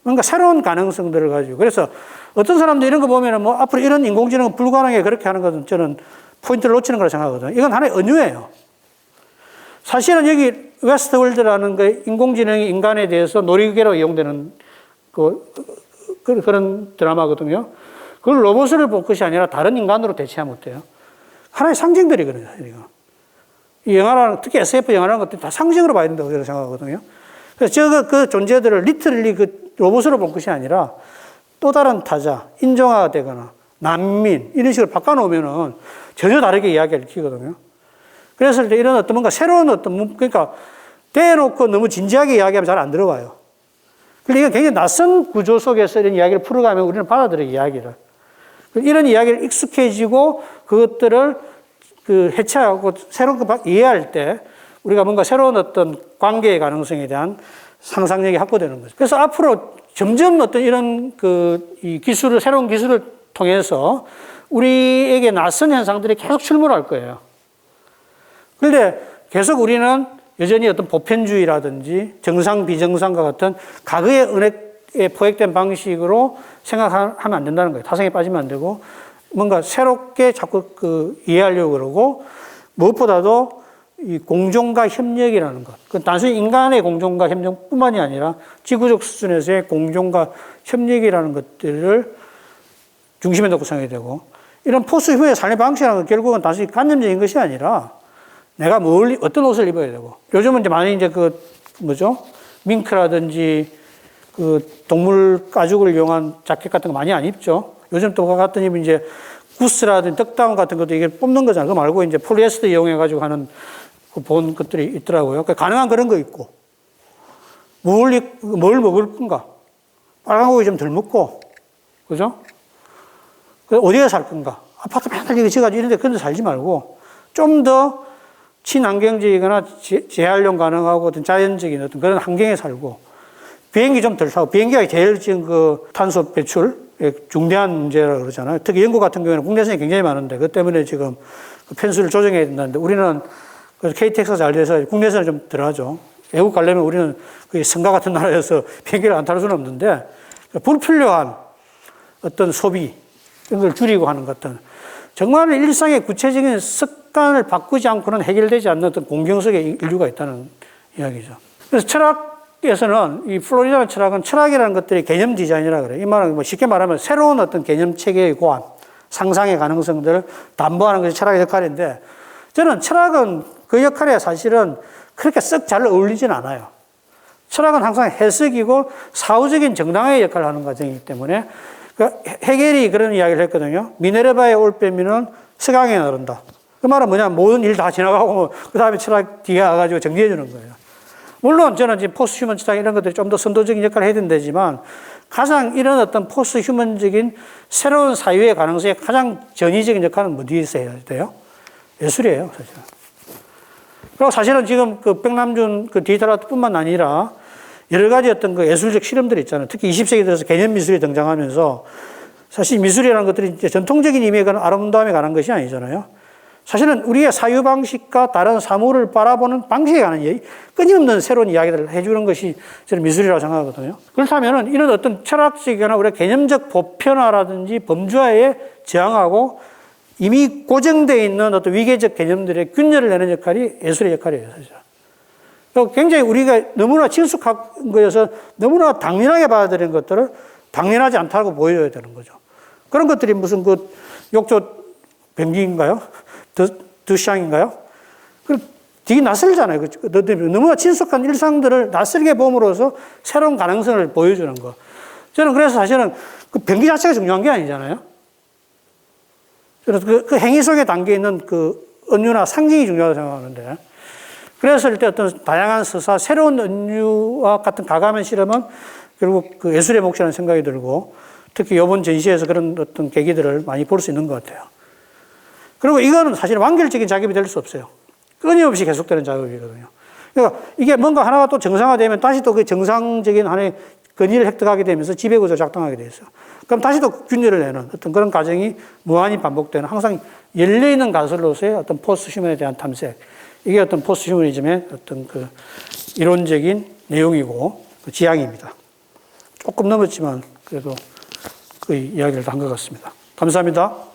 뭔가 새로운 가능성들을 가지고 그래서 어떤 사람도 이런 거 보면은 뭐 앞으로 이런 인공지능은 불가능해 그렇게 하는 것은 저는 포인트를 놓치는 거라 생각하거든요. 이건 하나의 은유예요. 사실은 여기 웨스트월드라는 그 인공지능이 인간에 대해서 놀이개로 이용되는 그런 드라마거든요. 그걸 로봇을 볼 것이 아니라 다른 인간으로 대체하면 어때요? 하나의 상징들이거든요. 이 영화라는, 특히 SF 영화라는 것들이 다 상징으로 봐야 된다고 저는 생각하거든요. 그래서 그 존재들을 리틀리 그 로봇으로 볼 것이 아니라 또 다른 타자, 인종화되거나 난민, 이런 식으로 바꿔놓으면은 전혀 다르게 이야기를 키거든요. 그래서 이런 어떤 뭔가 새로운 어떤, 그러니까 대놓고 너무 진지하게 이야기하면 잘 안 들어와요. 그러니까 이게 굉장히 낯선 구조 속에서 이런 이야기를 풀어가면 우리는 받아들여요, 이야기를. 이런 이야기를 익숙해지고 그것들을 그 해체하고 새로운 거 이해할 때 우리가 뭔가 새로운 어떤 관계의 가능성에 대한 상상력이 확보되는 거죠. 그래서 앞으로 점점 어떤 이런 이 기술을, 새로운 기술을 통해서 우리에게 낯선 현상들이 계속 출몰할 거예요. 그런데 계속 우리는 여전히 어떤 보편주의라든지 정상, 비정상과 같은 과거의 은혜에 포획된 방식으로 생각하면 안 된다는 거예요. 타성에 빠지면 안 되고, 뭔가 새롭게 자꾸 이해하려고 그러고, 무엇보다도 이 공존과 협력이라는 것. 그 단순히 인간의 공존과 협력뿐만이 아니라 지구적 수준에서의 공존과 협력이라는 것들을 중심에 놓고 생각해야 되고, 이런 포스트 휴먼의 삶의 방식이라는 건 결국은 단순히 관념적인 것이 아니라 내가 어떤 옷을 입어야 되고, 요즘은 이제 많이 이제 밍크라든지 동물 가죽을 이용한 자켓 같은 거 많이 안 입죠. 요즘 또 같은 이제 구스라든지 떡다운 같은 것도 이게 뽑는 거잖아요. 그거 말고 이제 폴리에스터 이용해가지고 하는 본 것들이 있더라고요. 그러니까 가능한 그런 거 있고, 뭘 먹을 건가? 빨간 고기 좀 덜 먹고, 그죠? 어디에 살 건가? 아파트 맨날 이거 지어가지고 이런 데 그런 데 살지 말고, 좀 더 친환경적이거나 재활용 가능하고 어떤 자연적인 어떤 그런 환경에 살고, 비행기 좀 덜 타고, 비행기가 제일 지금 탄소 배출 중대한 문제라고 그러잖아요. 특히 영국 같은 경우에는 국내선이 굉장히 많은데, 그것 때문에 지금 편수를 조정해야 된다는데, 우리는 그래서 KTX가 잘 돼서 국내선을 좀 덜 하죠. 외국 가려면 우리는 성가 같은 나라에서 비행기를 안 탈 수는 없는데, 불필요한 어떤 소비, 이런 걸 줄이고 하는 것 같은, 정말 일상의 구체적인 습관을 바꾸지 않고는 해결되지 않는 어떤 공경 속에 인류가 있다는 이야기죠. 그래서 철학에서는 이 플로리다는 철학이라는 것들이 개념 디자인이라고 그래요. 이 말은 쉽게 말하면 새로운 어떤 개념 체계의 고안, 상상의 가능성들을 담보하는 것이 철학의 역할인데, 저는 철학은 그 역할에 사실은 그렇게 썩 잘 어울리진 않아요. 철학은 항상 해석이고 사후적인 정당의 역할을 하는 과정이기 때문에 그러니까 헤겔이 그런 이야기를 했거든요. 미네르바의 올빼미는 서강에 나른다. 그 말은 뭐냐, 모든 일 다 지나가고 그 다음에 철학 뒤에 와가지고 정리해 주는 거예요. 물론 저는 지금 포스트 휴먼 철학 이런 것들이 좀 더 선도적인 역할을 해야 된다지만 가장 이런 어떤 포스트 휴먼적인 새로운 사유의 가능성에 가장 전위적인 역할은 어디에서 해야 돼요? 예술이에요, 사실은. 그리고 사실은 지금 그 백남준 그 디지털 아트뿐만 아니라 여러 가지 어떤 그 예술적 실험들이 있잖아요. 특히 20세기 들어서 개념 미술이 등장하면서 사실 미술이라는 것들이 이제 전통적인 의미에 관한 아름다움에 관한 것이 아니잖아요. 사실은 우리의 사유방식과 다른 사물을 바라보는 방식에 관한 끊임없는 새로운 이야기들을 해주는 것이 저는 미술이라고 생각하거든요. 그렇다면 이런 어떤 철학적이나 우리의 개념적 보편화라든지 범주화에 저항하고 이미 고정되어 있는 어떤 위계적 개념들의 균열을 내는 역할이 예술의 역할이에요, 사실. 굉장히 우리가 너무나 친숙한 거여서 너무나 당연하게 받아들이는 것들을 당연하지 않다고 보여줘야 되는 거죠. 그런 것들이 무슨 그 욕조 변기인가요? 드샹인가요? 되게 낯설잖아요. 너무나 친숙한 일상들을 낯설게 봄으로써 새로운 가능성을 보여주는 거. 저는 그래서 사실은 그 변기 자체가 중요한 게 아니잖아요. 그래서 그 행위 속에 담겨 있는 그 은유나 상징이 중요하다고 생각하는데, 그래서 일단 어떤 다양한 서사, 새로운 은유와 같은 가감한 실험은 결국 그 예술의 몫이라는 생각이 들고, 특히 이번 전시에서 그런 어떤 계기들을 많이 볼 수 있는 것 같아요. 그리고 이거는 사실 완결적인 작업이 될 수 없어요. 끊임없이 계속되는 작업이거든요. 그러니까 이게 뭔가 하나가 또 정상화되면 다시 또 그 정상적인 하나의 권위를 획득하게 되면서 지배구조를 작동하게 돼 있어요. 그럼 다시 또 균열을 내는 어떤 그런 과정이 무한히 반복되는, 항상 열려있는 가설로서의 어떤 포스트 휴먼에 대한 탐색. 이게 어떤 포스트 휴머니즘의 어떤 그 이론적인 내용이고 그 지향입니다. 조금 넘었지만 그래도 그 이야기를 한 것 같습니다. 감사합니다.